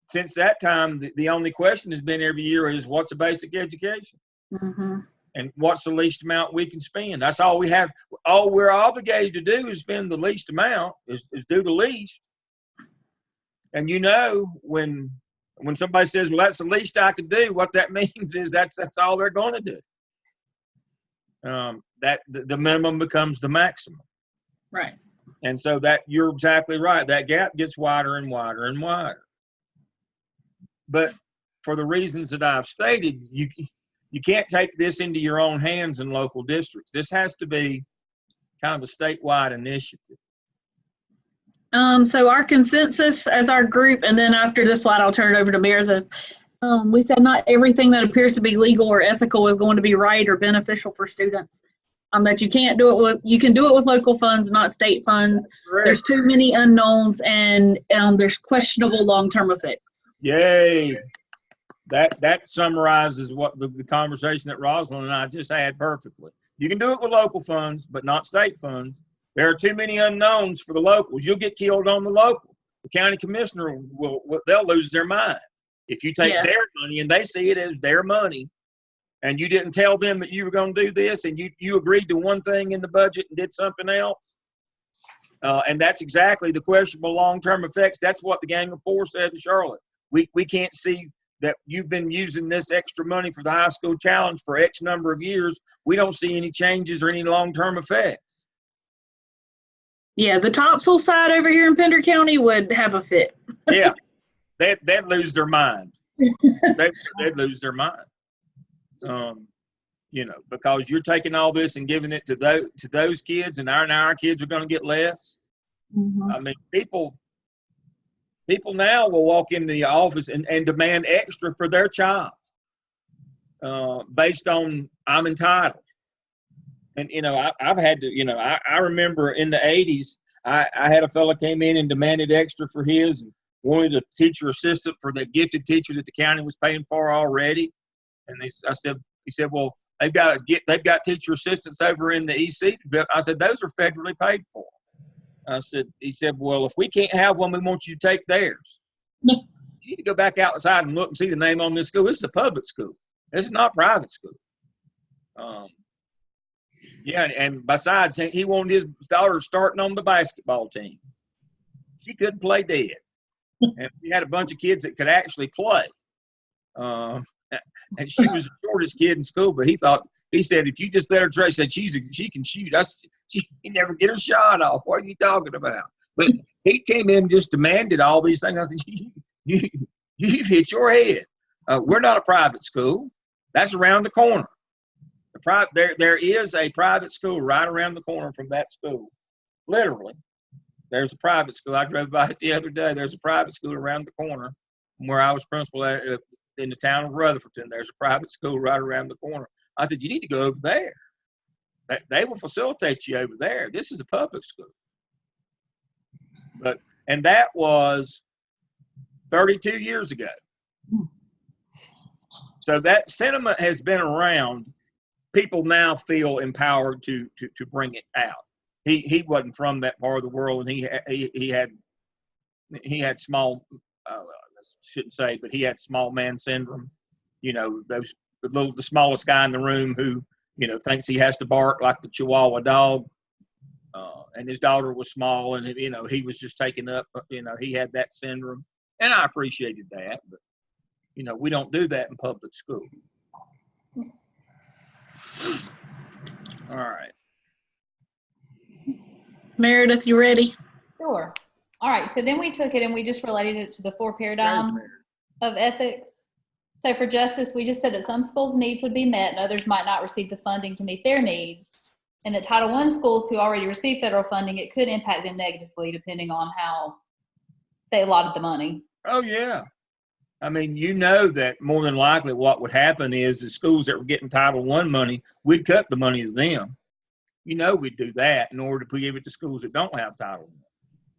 Speaker 1: Since that time, the only question has been every year is what's a basic education?
Speaker 3: Mm-hmm.
Speaker 1: And what's the least amount we can spend? That's all we have. All we're obligated to do is spend the least amount, is do the least. And when somebody says, well, that's the least I can do, what that means is that's all they're going to do. That the minimum becomes the maximum.
Speaker 3: Right.
Speaker 1: And so that you're exactly right. That gap gets wider and wider and wider. But for the reasons that I've stated, you can't take this into your own hands in local districts. This has to be kind of a statewide initiative.
Speaker 3: So our consensus as our group, and then after this slide, I'll turn it over to Meredith. We said not everything that appears to be legal or ethical is going to be right or beneficial for students. That you can do it with local funds, not state funds. There's too many unknowns, and there's questionable long-term effects.
Speaker 1: Yay. That summarizes what the conversation that Rosalind and I just had perfectly. You can do it with local funds, but not state funds. There are too many unknowns for the locals. You'll get killed on the local. The county commissioner they'll lose their mind. If you take their money and they see it as their money, and you didn't tell them that you were going to do this, and you agreed to one thing in the budget and did something else. And that's exactly the questionable long-term effects. That's what the Gang of Four said in Charlotte. We can't see that you've been using this extra money for the high school challenge for X number of years. We don't see any changes or any long-term effects.
Speaker 3: Yeah, the Topsail side over here in Pender County would have a fit.
Speaker 1: Yeah, they'd lose their mind. They'd lose their mind. Because you're taking all this and giving it to those kids, and our kids are going to get less.
Speaker 3: Mm-hmm. I
Speaker 1: mean, people now will walk into the office and demand extra for their child based on I'm entitled. And, I've had to, I remember in the 80s, I had a fella came in and demanded extra for his and wanted a teacher assistant for the gifted teacher that the county was paying for already. And he said, well, they've got teacher assistants over in the EC. I said, those are federally paid for. He said, well, if we can't have one, we want you to take theirs. You need to go back outside and look and see the name on this school. This is a public school. This is not private school. And besides, he wanted his daughter starting on the basketball team. She couldn't play dead. And we had a bunch of kids that could actually play. And she was the shortest kid in school, but he said, if you just let her try, he said, she can shoot. She never get her shot off. What are you talking about? But he came in and just demanded all these things. I said, you've hit your head. We're not a private school. That's around the corner. There is a private school right around the corner from that school. Literally. There's a private school. I drove by it the other day. There's a private school around the corner from where I was principal in the town of Rutherfordton. There's a private school right around the corner. I said, you need to go over there. They will facilitate you over there. This is a public school. And that was 32 years ago. So that sentiment has been around. People now feel empowered to bring it out. He wasn't from that part of the world, and he had small, I shouldn't say, but he had small man syndrome. You know, the smallest guy in the room who, you know, thinks he has to bark like the Chihuahua dog. And his daughter was small, and, you know, he was just taken up, you know, he had that syndrome. And I appreciated that, but, you know, we don't do that in public school. All right.
Speaker 3: Meredith, you ready?
Speaker 7: Sure. All right. So then we took it and we just related it to the 4 paradigms of ethics. So for justice, we just said that some schools' needs would be met and others might not receive the funding to meet their needs. And that Title I schools who already receive federal funding, it could impact them negatively depending on how they allotted the money.
Speaker 1: Oh, yeah. I mean, you know that more than likely what would happen is the schools that were getting Title I money, we'd cut the money to them. You know we'd do that in order to give it to schools that don't have Title I,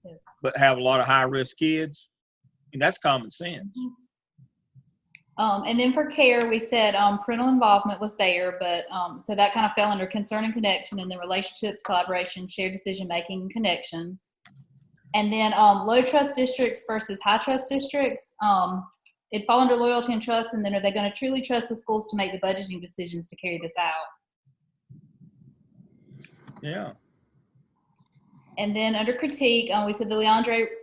Speaker 7: Yes.
Speaker 1: but have a lot of high-risk kids. And that's common sense.
Speaker 7: And then for care, we said parental involvement was there, but so that kind of fell under concern and connection, and then relationships, collaboration, shared decision-making, connections. And then low trust districts versus high trust districts, it'd fall under loyalty and trust, and then are they going to truly trust the schools to make the budgeting decisions to carry this out?
Speaker 1: Yeah.
Speaker 7: And then under critique, we said the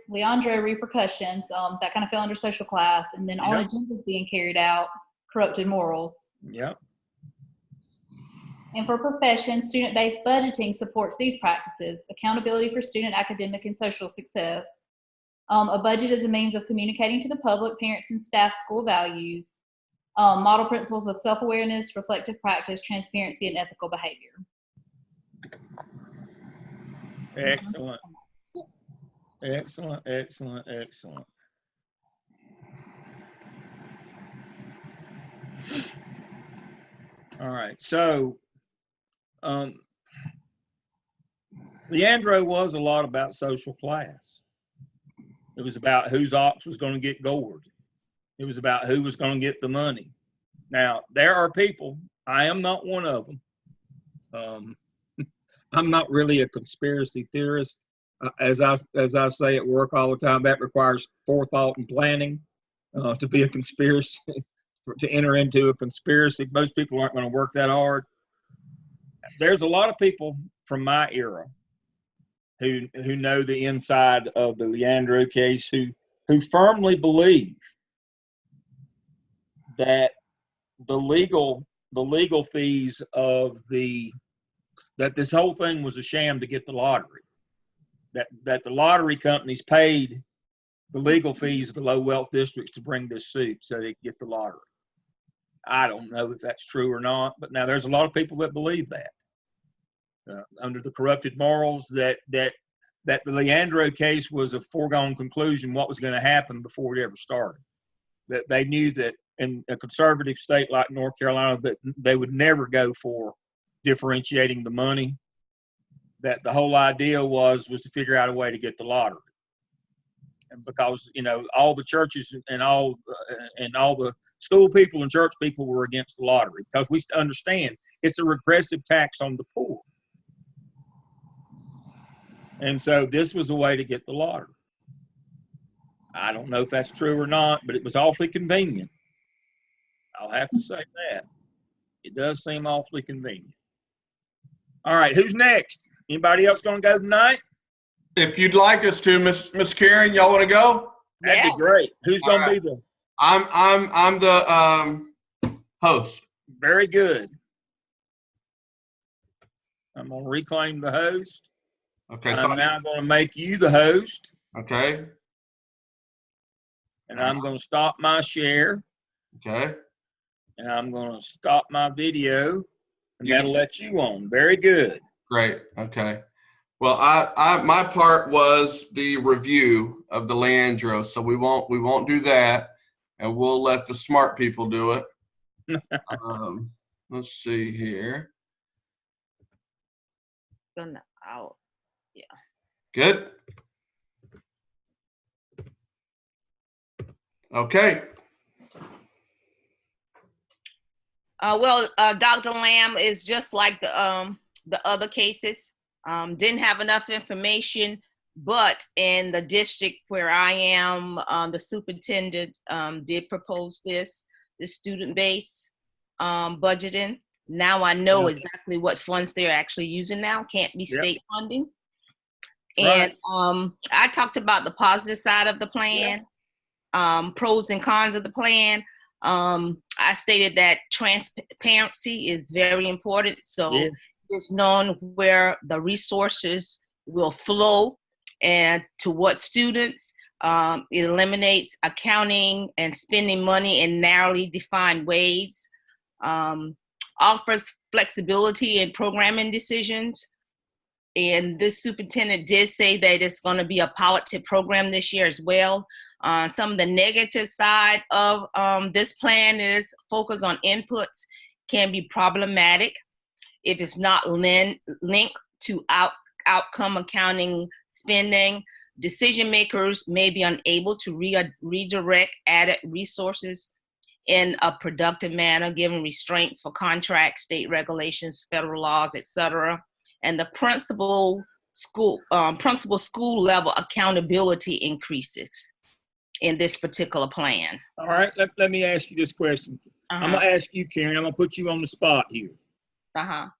Speaker 7: Leandro repercussions, that kind of fell under social class, and then on agendas being carried out, corrupted morals.
Speaker 1: Yep.
Speaker 7: And for profession, student-based budgeting supports these practices, accountability for student academic and social success. A budget is a means of communicating to the public, parents, and staff school values, model principles of self-awareness, reflective practice, transparency, and ethical behavior.
Speaker 1: Excellent. Excellent, excellent, excellent. All right, so Leandro was a lot about social class. It was about whose ox was going to get gored. It was about who was going to get the money. Now, there are people, I am not one of them. I'm not really a conspiracy theorist. As I say at work all the time, that requires forethought and planning to be a conspiracy, to enter into a conspiracy. Most people aren't going to work that hard. There's a lot of people from my era who know the inside of the Leandro case, who firmly believe that the legal fees of that this whole thing was a sham to get the lottery, that the lottery companies paid the legal fees of the low wealth districts to bring this suit so they could get the lottery. I don't know if that's true or not, but now there's a lot of people that believe that. Under the corrupted morals, that the Leandro case was a foregone conclusion what was going to happen before it ever started. That they knew that in a conservative state like North Carolina, that they would never go for differentiating the money. That the whole idea was to figure out a way to get the lottery. And because, you know, all the churches and all the school people and church people were against the lottery, because we understand it's a regressive tax on the poor. And so this was a way to get the lottery. I don't know if that's true or not, but it was awfully convenient. I'll have to say that. It does seem awfully convenient. All right, who's next? Anybody else going to go tonight?
Speaker 4: If you'd like us to, Miss Karen, y'all want to go?
Speaker 1: That'd be great. Who's going to be the?
Speaker 4: I'm the host.
Speaker 1: Very good. I'm going to reclaim the host.
Speaker 4: Okay, so
Speaker 1: I'm now going to make you the host,
Speaker 4: okay,
Speaker 1: and I'm going to stop my share,
Speaker 4: okay.
Speaker 1: and I'm going to stop my video, and
Speaker 4: You
Speaker 1: that'll let you on. Very good.
Speaker 4: Great. Okay. Well, I my part was the review of the Leandro, so we won't do that, and we'll let the smart people do it. Let's see here.
Speaker 8: Out. Yeah.
Speaker 4: Good. Okay.
Speaker 8: Dr. Lamb is just like the other cases. Didn't have enough information, but in the district where I am, the superintendent did propose the student base budgeting. Now I know exactly what funds they're actually using now. Can't be state funding. And I talked about the positive side of the plan, pros and cons of the plan. I stated that transparency is very important. So it's known where the resources will flow and to what students. It eliminates accounting and spending money in narrowly defined ways. Offers flexibility in programming decisions. And this superintendent did say that it's going to be a piloted program this year as well. Some of the negative side of this plan is focus on inputs can be problematic if it's not linked to outcome accounting spending. Decision makers may be unable to redirect added resources in a productive manner, given restraints for contracts, state regulations, federal laws, etc. And the principal school level accountability increases in this particular plan.
Speaker 1: All right, let me ask you this question. I'm going to ask you, Karen, I'm going to put you on the spot here. How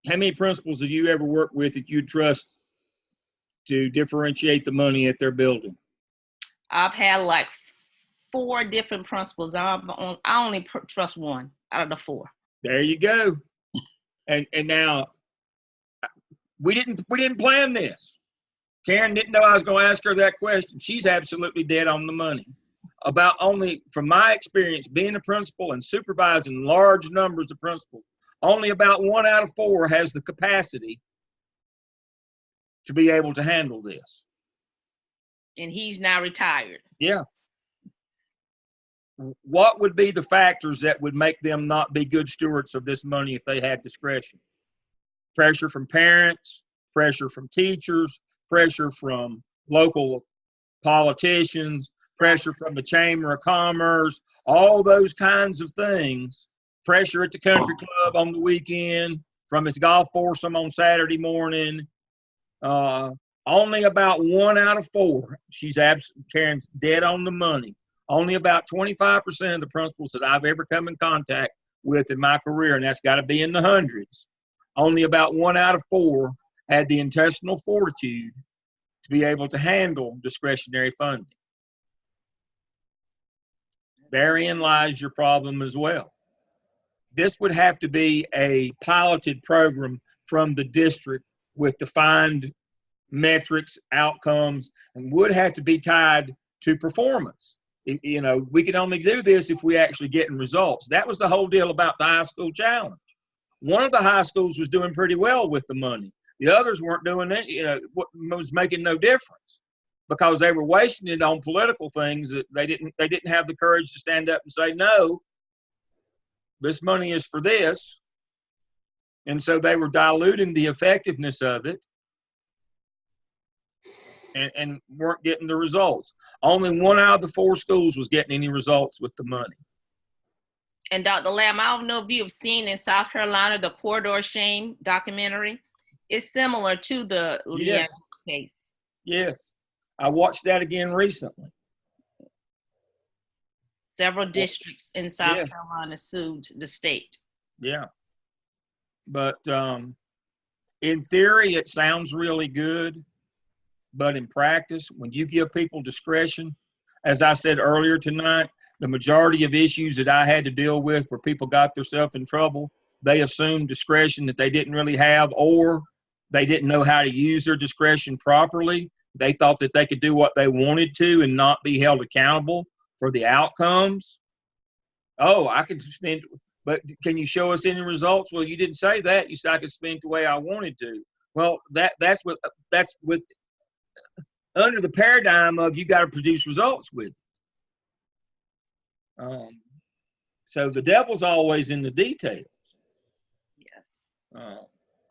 Speaker 1: many principals have you ever worked with that you trust to differentiate the money at their building?
Speaker 8: I've had like 4 different principals. I only trust 1 out of the 4.
Speaker 1: There you go. And now we didn't plan this. Karen didn't know I was going to ask her that question. She's absolutely dead on the money. About only, from my experience, being a principal and supervising large numbers of principals, only about 1 out of 4 has the capacity to be able to handle this.
Speaker 8: And he's now retired.
Speaker 1: Yeah. What would be the factors that would make them not be good stewards of this money if they had discretion? Pressure from parents, pressure from teachers, pressure from local politicians, pressure from the Chamber of Commerce, all those kinds of things. Pressure at the country club on the weekend, from his golf foursome on Saturday morning. Only about 1 out of 4. Karen's dead on the money. Only about 25% of the principals that I've ever come in contact with in my career, and that's got to be in the hundreds. Only about 1 out of 4 had the intestinal fortitude to be able to handle discretionary funding. Therein lies your problem as well. This would have to be a piloted program from the district with defined metrics, outcomes, and would have to be tied to performance. You know, we can only do this if we actually getting results. That was the whole deal about the high school challenge. One of the high schools was doing pretty well with the money. The others weren't doing it, was making no difference because they were wasting it on political things that they didn't have the courage to stand up and say, no, this money is for this. And so they were diluting the effectiveness of it and weren't getting the results. Only 1 out of the 4 schools was getting any results with the money.
Speaker 8: And Dr. Lamb, I don't know if you've seen in South Carolina the Corridor Shame documentary. It's similar to the Leandro case.
Speaker 1: Yes, I watched that again recently.
Speaker 8: Several districts in South Carolina sued the state.
Speaker 1: Yeah. But in theory, it sounds really good. But in practice, when you give people discretion, As I said earlier tonight, the majority of issues that I had to deal with where people got themselves in trouble, they assumed discretion that they didn't really have, or they didn't know how to use their discretion properly. They thought that they could do what they wanted to and not be held accountable for the outcomes. Oh, I can spend, but can you show us any results? Well, you didn't say that. You said I could spend the way I wanted to. Well, that's with under the paradigm of you got to produce results with it. So the devil's always in the details.
Speaker 8: Yes.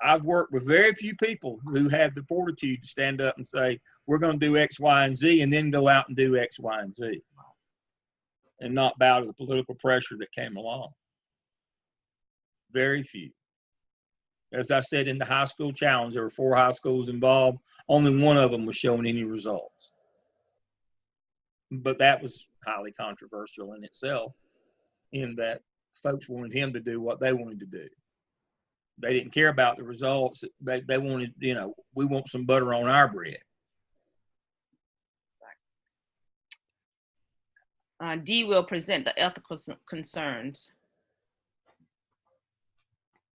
Speaker 1: I've worked with very few people who have the fortitude to stand up and say, we're going to do X, Y, and Z, and then go out and do X, Y, and Z, and not bow to the political pressure that came along. Very few. As I said in the high school challenge, there were 4 high schools involved. Only one of them was showing any results. But that was highly controversial in itself, in that folks wanted him to do what they wanted to do. They didn't care about the results. They wanted, we want some butter on our bread.
Speaker 8: Dee will present the ethical concerns.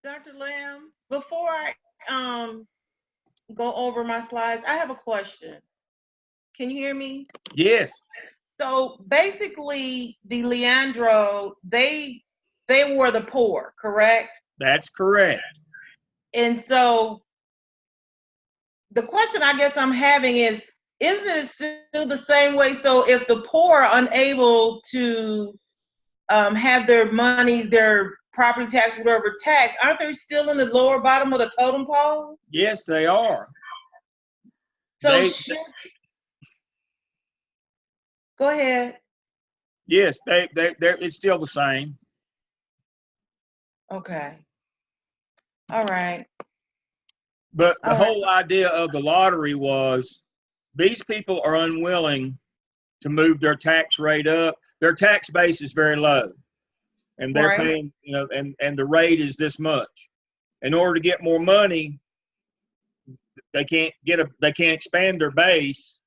Speaker 9: Dr. Lamb, before I go over my slides, I have a question. Can you hear me?
Speaker 1: Yes.
Speaker 9: So basically, the Leandro, they were the poor, correct?
Speaker 1: That's correct.
Speaker 9: And so the question I guess I'm having is, isn't it still the same way? So if the poor are unable to have their money, their property tax, whatever tax, aren't they still in the lower bottom of the totem pole?
Speaker 1: Yes, they are.
Speaker 9: So go ahead.
Speaker 1: Yes, they're it's still the same.
Speaker 9: Okay. All right.
Speaker 1: But the whole idea of the lottery was these people are unwilling to move their tax rate up. Their tax base is very low, and they're paying, and the rate is this much. In order to get more money, they can't expand their base.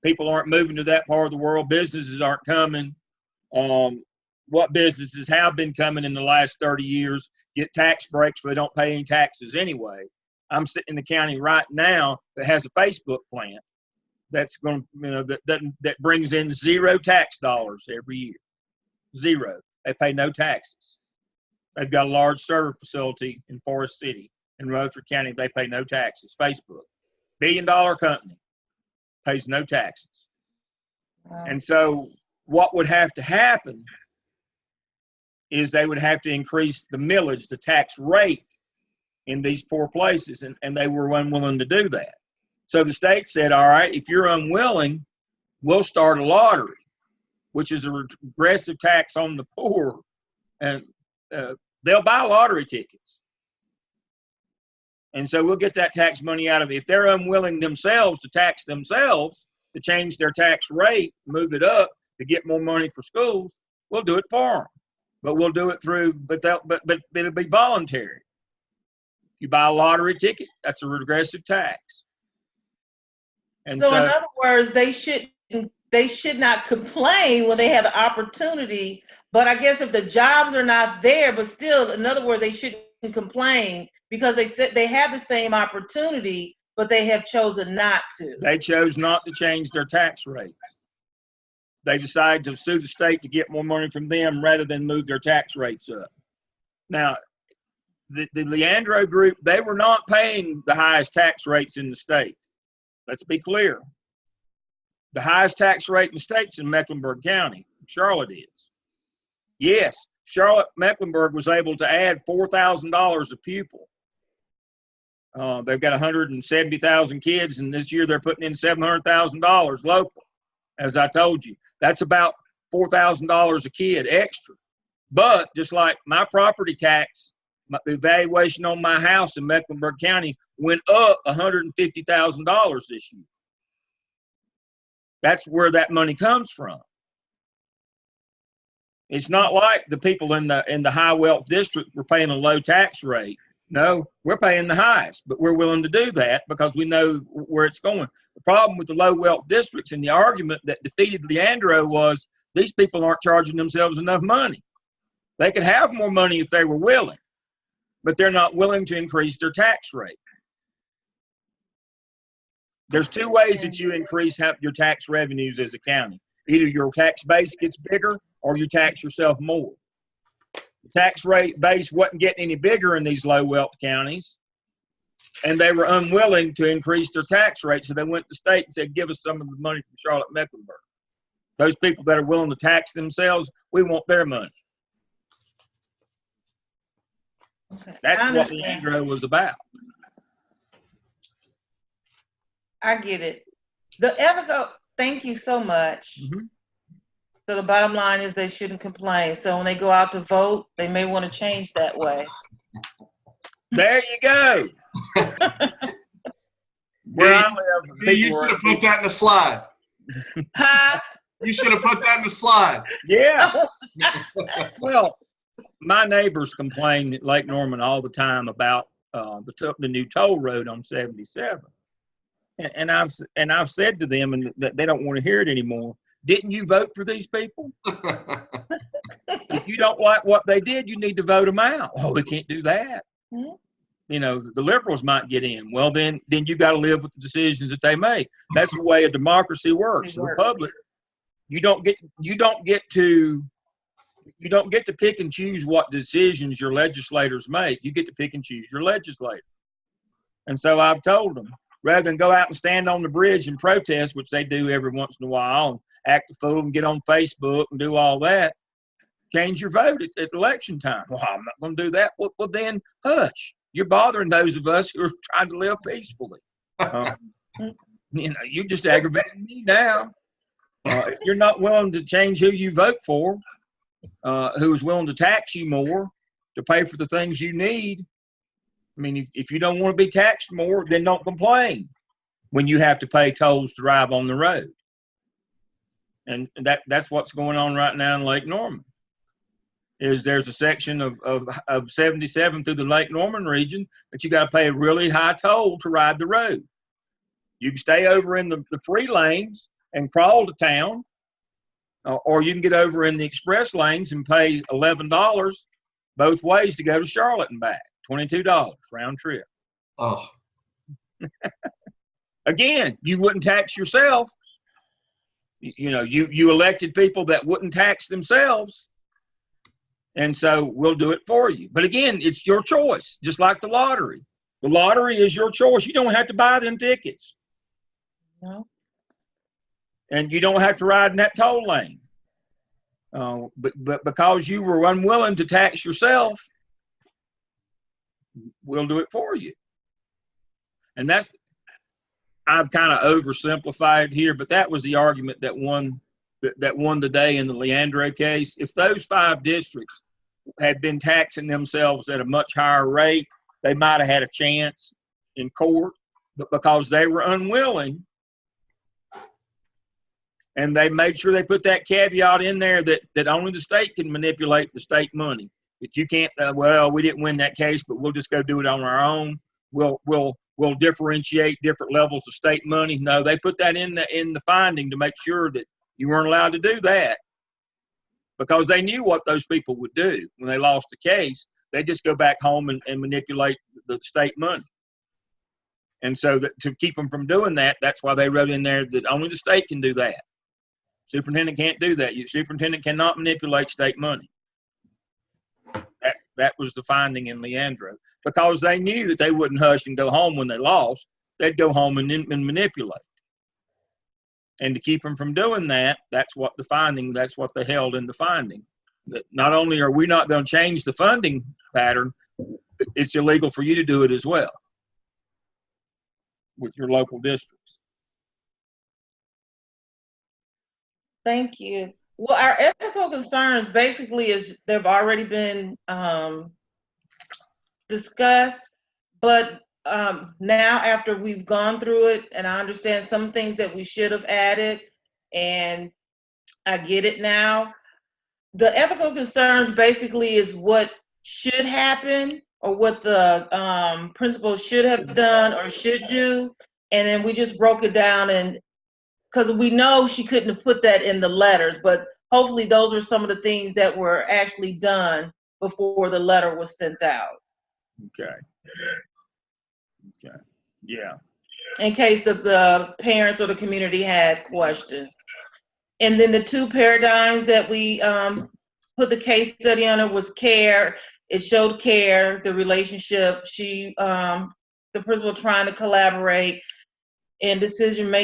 Speaker 1: People aren't moving to that part of the world. Businesses aren't coming. What businesses have been coming in the last 30 years get tax breaks where they don't pay any taxes anyway. I'm sitting in the county right now that has a Facebook plant that's going to, that brings in 0 tax dollars every year. 0. They pay no taxes. They've got a large server facility in Forest City in Rutherford County. They pay no taxes. Facebook, $1 billion company, pays no taxes. Wow. And so what would have to happen is they would have to increase the millage, the tax rate in these poor places, and they were unwilling to do that. So the state said, all right, if you're unwilling, we'll start a lottery, which is a regressive tax on the poor, and they'll buy lottery tickets. And so we'll get that tax money out of it. If they're unwilling themselves to tax themselves, to change their tax rate, move it up to get more money for schools, we'll do it for them. But we'll do it through, but it'll be voluntary. You buy a lottery ticket, that's a regressive tax. And
Speaker 9: so in other words, they should not complain when they have the opportunity. But I guess if the jobs are not there, but still, in other words, they shouldn't complain because they said they have the same opportunity, but they have chosen not to.
Speaker 1: They chose not to change their tax rates. They decided to sue the state to get more money from them rather than move their tax rates up. Now, the Leandro group, they were not paying the highest tax rates in the state. Let's be clear. The highest tax rate in the state's in Mecklenburg County. Charlotte is. Yes, Mecklenburg was able to add $4,000 a pupil. They've got 170,000 kids, and this year they're putting in $700,000 local. As I told you, that's about $4,000 a kid extra. But just like my property tax, the valuation on my house in Mecklenburg County went up $150,000 this year. That's where that money comes from. It's not like the people in the high wealth district were paying a low tax rate. No, we're paying the highest, but we're willing to do that because we know where it's going. The problem with the low wealth districts and the argument that defeated Leandro was these people aren't charging themselves enough money. They could have more money if they were willing, but they're not willing to increase their tax rate. There's two ways that you increase your tax revenues as a county. Either your tax base gets bigger or you tax yourself more. The tax rate base wasn't getting any bigger in these low wealth counties, and they were unwilling to increase their tax rate, so they went to the state and said, give us some of the money from Charlotte-Mecklenburg. Those people that are willing to tax themselves, we want their money.
Speaker 9: Okay.
Speaker 1: That's what Leandro was about.
Speaker 9: I get it. The ethical, thank you so much.
Speaker 1: Mm-hmm.
Speaker 9: So the bottom line is they shouldn't complain. So when they go out to vote, they may want to change that way.
Speaker 1: There you go. Where I live,
Speaker 4: You should have put that in the slide.
Speaker 9: Huh?
Speaker 4: You should have put that in the slide.
Speaker 1: Yeah. Well, my neighbors complain at Lake Norman all the time about the new toll road on 77. And I've said to them that they don't want to hear it anymore. Didn't you vote for these people? If you don't like what they did, you need to vote them out. Oh, we can't do that.
Speaker 9: Mm-hmm.
Speaker 1: You know, the liberals might get in. Well, then you got to live with the decisions that they make. That's the way a democracy works. The republic, you don't get to pick and choose what decisions your legislators make. You get to pick and choose your legislator. And so I've told them, rather than go out and stand on the bridge and protest, which they do every once in a while, and act a fool and get on Facebook and do all that, change your vote at election time. Well, I'm not going to do that. Well, then hush. You're bothering those of us who are trying to live peacefully. You're just aggravating me now. If you're not willing to change who you vote for, who's willing to tax you more to pay for the things you need, I mean, if you don't want to be taxed more, then don't complain when you have to pay tolls to drive on the road. And that's what's going on right now in Lake Norman. There's a section of 77 through the Lake Norman region that you got to pay a really high toll to ride the road. You can stay over in the free lanes and crawl to town, or you can get over in the express lanes and pay $11 both ways to go to Charlotte and back. $22 round trip.
Speaker 4: Oh.
Speaker 1: Again, you wouldn't tax yourself. You elected people that wouldn't tax themselves. And so we'll do it for you. But again, it's your choice, just like the lottery. The lottery is your choice. You don't have to buy them tickets.
Speaker 9: No.
Speaker 1: And you don't have to ride in that toll lane. But because you were unwilling to tax yourself, we'll do it for you. And I've kind of oversimplified here, but that was the argument that won the day in the Leandro case. If those 5 districts had been taxing themselves at a much higher rate, they might have had a chance in court, but because they were unwilling, and they made sure they put that caveat in there that only the state can manipulate the state money. That you can't, we didn't win that case, but we'll just go do it on our own. We'll differentiate different levels of state money. No, they put that in the finding to make sure that you weren't allowed to do that, because they knew what those people would do when they lost the case. They just go back home and manipulate the state money. And so that to keep them from doing that, that's why they wrote in there that only the state can do that. Superintendent can't do that. Superintendent cannot manipulate state money. That was the finding in Leandro, because they knew that they wouldn't hush and go home when they lost. They'd go home and manipulate. And to keep them from doing that, that's what they held in the finding. That not only are we not going to change the funding pattern, it's illegal for you to do it as well with your local districts.
Speaker 9: Thank you. Well, our ethical concerns basically they've already been discussed, but now after we've gone through it, and I understand some things that we should have added, and I get it now. The ethical concerns basically is what should happen or what the principal should have done or should do, and then we just broke it down, and because we know she couldn't have put that in the letters, but hopefully those are some of the things that were actually done before the letter was sent out.
Speaker 1: Okay. Okay. Yeah.
Speaker 9: In case the parents or the community had questions. And then the two paradigms that we put the case study under was care. It showed care, the relationship. The principal trying to collaborate and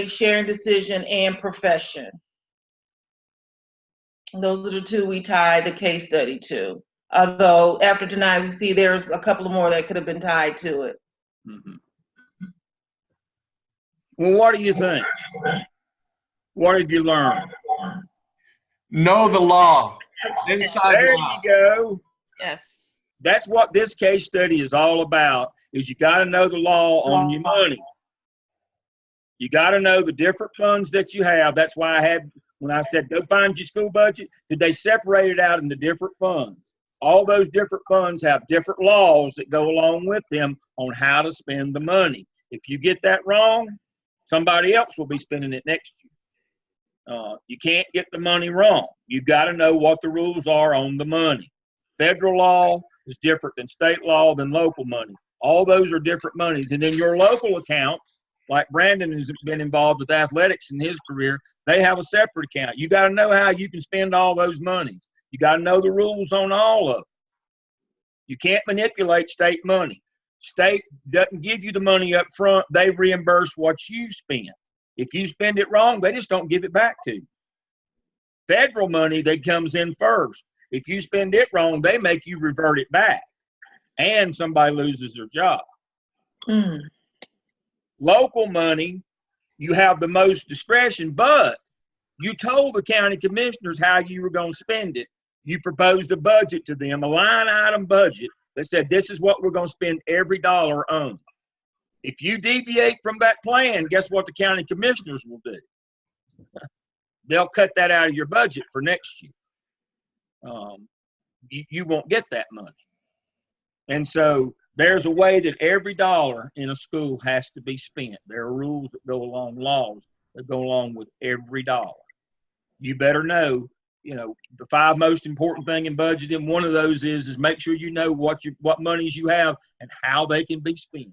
Speaker 9: sharing decision and profession. Those are the two we tied the case study to. Although after tonight, we see there's a couple more that could have been tied to it.
Speaker 1: Mm-hmm. Well, what do you think? What have you learned?
Speaker 4: Know the law. Inside
Speaker 1: there
Speaker 4: law.
Speaker 1: You go.
Speaker 8: Yes.
Speaker 1: That's what this case study is all about, is you got to know the law on your money. You got to know the different funds that you have. That's why when I said, go find your school budget, did they separate it out into different funds? All those different funds have different laws that go along with them on how to spend the money. If you get that wrong, somebody else will be spending it next year. You can't get the money wrong. You got to know what the rules are on the money. Federal law is different than state law than local money. All those are different monies. And then your local accounts, like Brandon has been involved with athletics in his career, they have a separate account. You got to know how you can spend all those monies. You got to know the rules on all of them. You can't manipulate state money. State doesn't give you the money up front. They reimburse what you spend. If you spend it wrong, they just don't give it back to you. Federal money, that comes in first. If you spend it wrong, they make you revert it back. And somebody loses their job.
Speaker 9: Mm.
Speaker 1: Local money, you have the most discretion, but you told the county commissioners how you were going to spend it. You proposed a budget to them, a line item budget that said, this is what we're going to spend every dollar on. If you deviate from that plan, guess what the county commissioners will do? They'll cut that out of your budget for next year. You won't get that money. And so there's a way that every dollar in a school has to be spent. There are rules that go along, laws that go along with every dollar. You better know, the 5 most important thing in budgeting, one of those is make sure you know what monies you have and how they can be spent.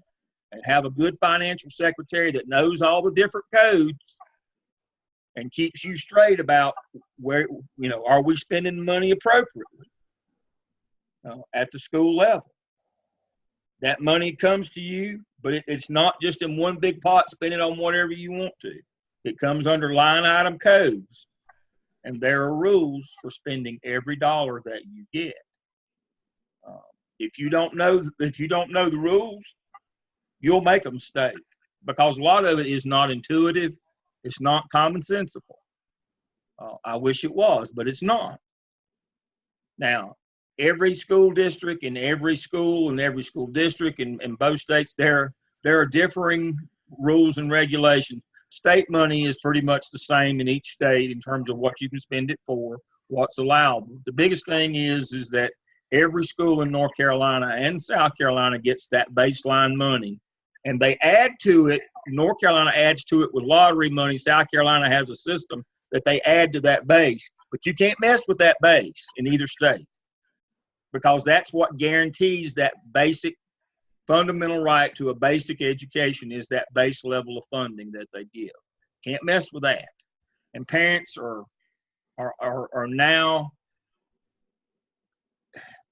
Speaker 1: And have a good financial secretary that knows all the different codes and keeps you straight about where, are we spending the money appropriately at the school level? That money comes to you, but it's not just in one big pot, spend it on whatever you want to. It comes under line item codes, and there are rules for spending every dollar that you get. If you don't know the rules, you'll make a mistake, because a lot of it is not intuitive. It's not commonsensical. I wish it was, but it's not. Now, every school district and every school district in both states, there are differing rules and regulations. State money is pretty much the same in each state in terms of what you can spend it for, what's allowable. The biggest thing is that every school in North Carolina and South Carolina gets that baseline money. And they add to it, North Carolina adds to it with lottery money. South Carolina has a system that they add to that base. But you can't mess with that base in either state, because that's what guarantees that basic fundamental right to a basic education, is that base level of funding that they give. Can't mess with that. And parents are now,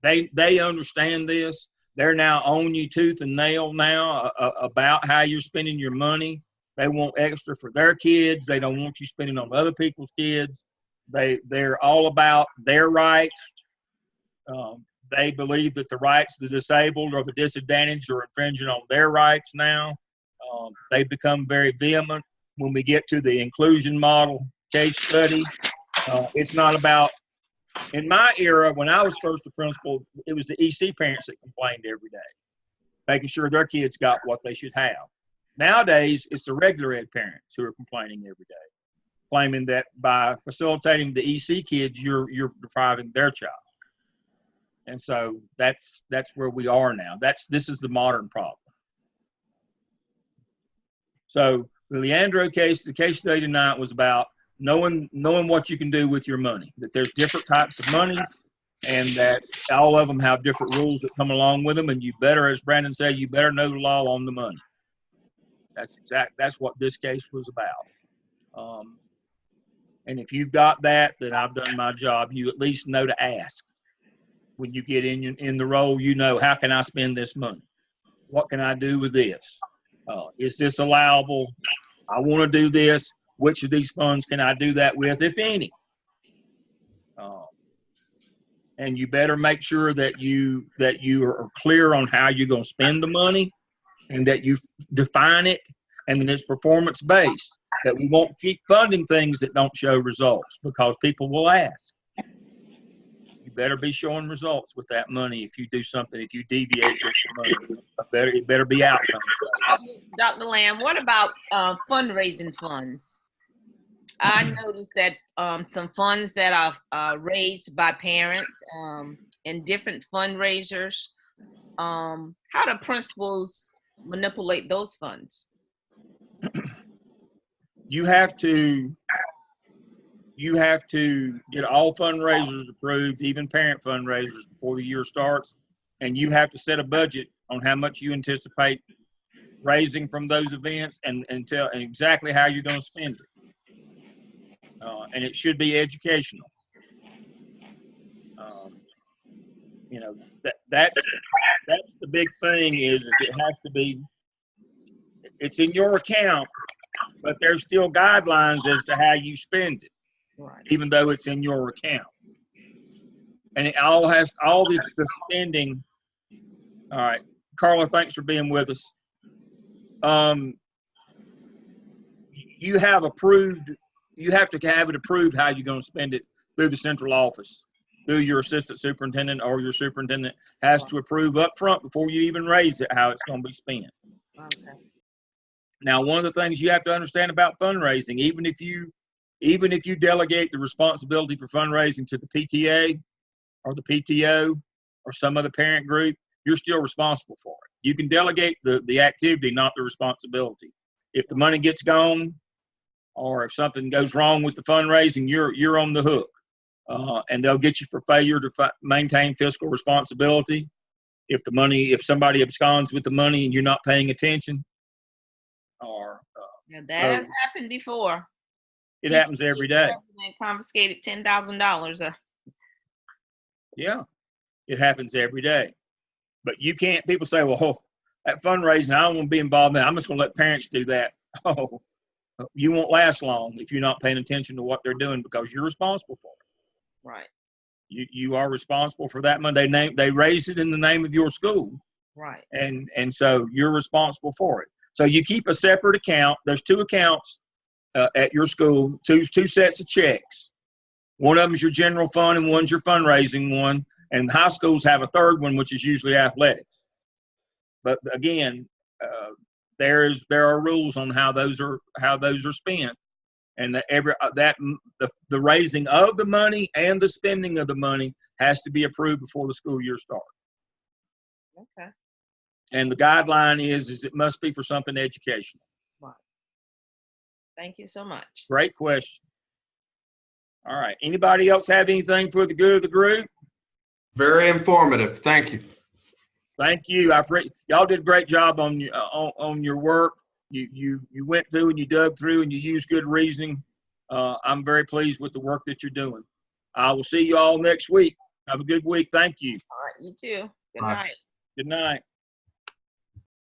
Speaker 1: they understand this. They're now on you tooth and nail now about how you're spending your money. They want extra for their kids. They don't want you spending on other people's kids. They're all about their rights. They believe that the rights of the disabled or the disadvantaged are infringing on their rights now. They become very vehement when we get to the inclusion model case study. It's not about, in my era, when I was first a principal, it was the EC parents that complained every day, making sure their kids got what they should have. Nowadays, it's the regular ed parents who are complaining every day, claiming that by facilitating the EC kids, you're depriving their child. And so that's where we are now. This is the modern problem. So the Leandro case, the case study tonight was about knowing what you can do with your money, that there's different types of monies and that all of them have different rules that come along with them. And you better, as Brandon said, you better know the law on the money. That's what this case was about. And if you've got that, then I've done my job. You at least know to ask. When you get in the role, you know, how can I spend this money? What can I do with this? Is this allowable? I want to do this. Which of these funds can I do that with, if any? And you better make sure that you are clear on how you're going to spend the money, and that you define it, and then it's performance based. That we won't keep funding things that don't show results, because people will ask. You better be showing results with that money. If you do something, if you deviate from the money, it better be outcome.
Speaker 8: Dr. Lamb, what about fundraising funds? I noticed that some funds that are raised by parents in different fundraisers, how do principals manipulate those funds?
Speaker 1: You have to get all fundraisers approved, even parent fundraisers, before the year starts, and you have to set a budget on how much you anticipate raising from those events, and tell exactly how you're going to spend it. And it should be educational. You know, that's the big thing is it has to be, it's in your account, but there's still guidelines as to how you spend it,
Speaker 8: Right.
Speaker 1: even though it's in your account. And it all has, all the spending. All right, Carla, thanks for being with us. You have to have it approved how you're going to spend it through the central office, through your assistant superintendent, or your superintendent has to approve up front before you even raise it, how it's going to be spent.
Speaker 8: Okay.
Speaker 1: Now, one of the things you have to understand about fundraising, even if you delegate the responsibility for fundraising to the PTA or the PTO or some other parent group, you're still responsible for it. You can delegate the activity, not the responsibility. If the money gets gone, or if something goes wrong with the fundraising, you're on the hook, and they'll get you for failure to maintain fiscal responsibility. If somebody absconds with the money and you're not paying attention, or
Speaker 8: that has happened before.
Speaker 1: It happens every day.
Speaker 8: Confiscated $10,000.
Speaker 1: Yeah, it happens every day. But you can't. People say, "Well, that fundraising, I don't want to be involved in that. I'm just going to let parents do that." Oh. You won't last long if you're not paying attention to what they're doing, because you're responsible for it.
Speaker 8: Right.
Speaker 1: You are responsible for that money. They raise it in the name of your school.
Speaker 8: Right.
Speaker 1: And so you're responsible for it. So you keep a separate account. There's two accounts at your school, two sets of checks. One of them is your general fund and one's your fundraising one. And high schools have a third one, which is usually athletics. But again, there are rules on how those are spent, and the raising of the money and the spending of the money has to be approved before the school year starts.
Speaker 8: Okay.
Speaker 1: And the guideline is it must be for something educational.
Speaker 8: Right. Thank you so much.
Speaker 1: Great question. All right. Anybody else have anything for the good of the group?
Speaker 4: Very informative. Thank you.
Speaker 1: Thank you. Y'all did a great job on your work. You went through and you dug through and you used good reasoning. I'm very pleased with the work that you're doing. I will see you all next week. Have a good week. Thank you.
Speaker 8: All right. You too. Good
Speaker 4: Bye.
Speaker 8: night.
Speaker 1: Good night.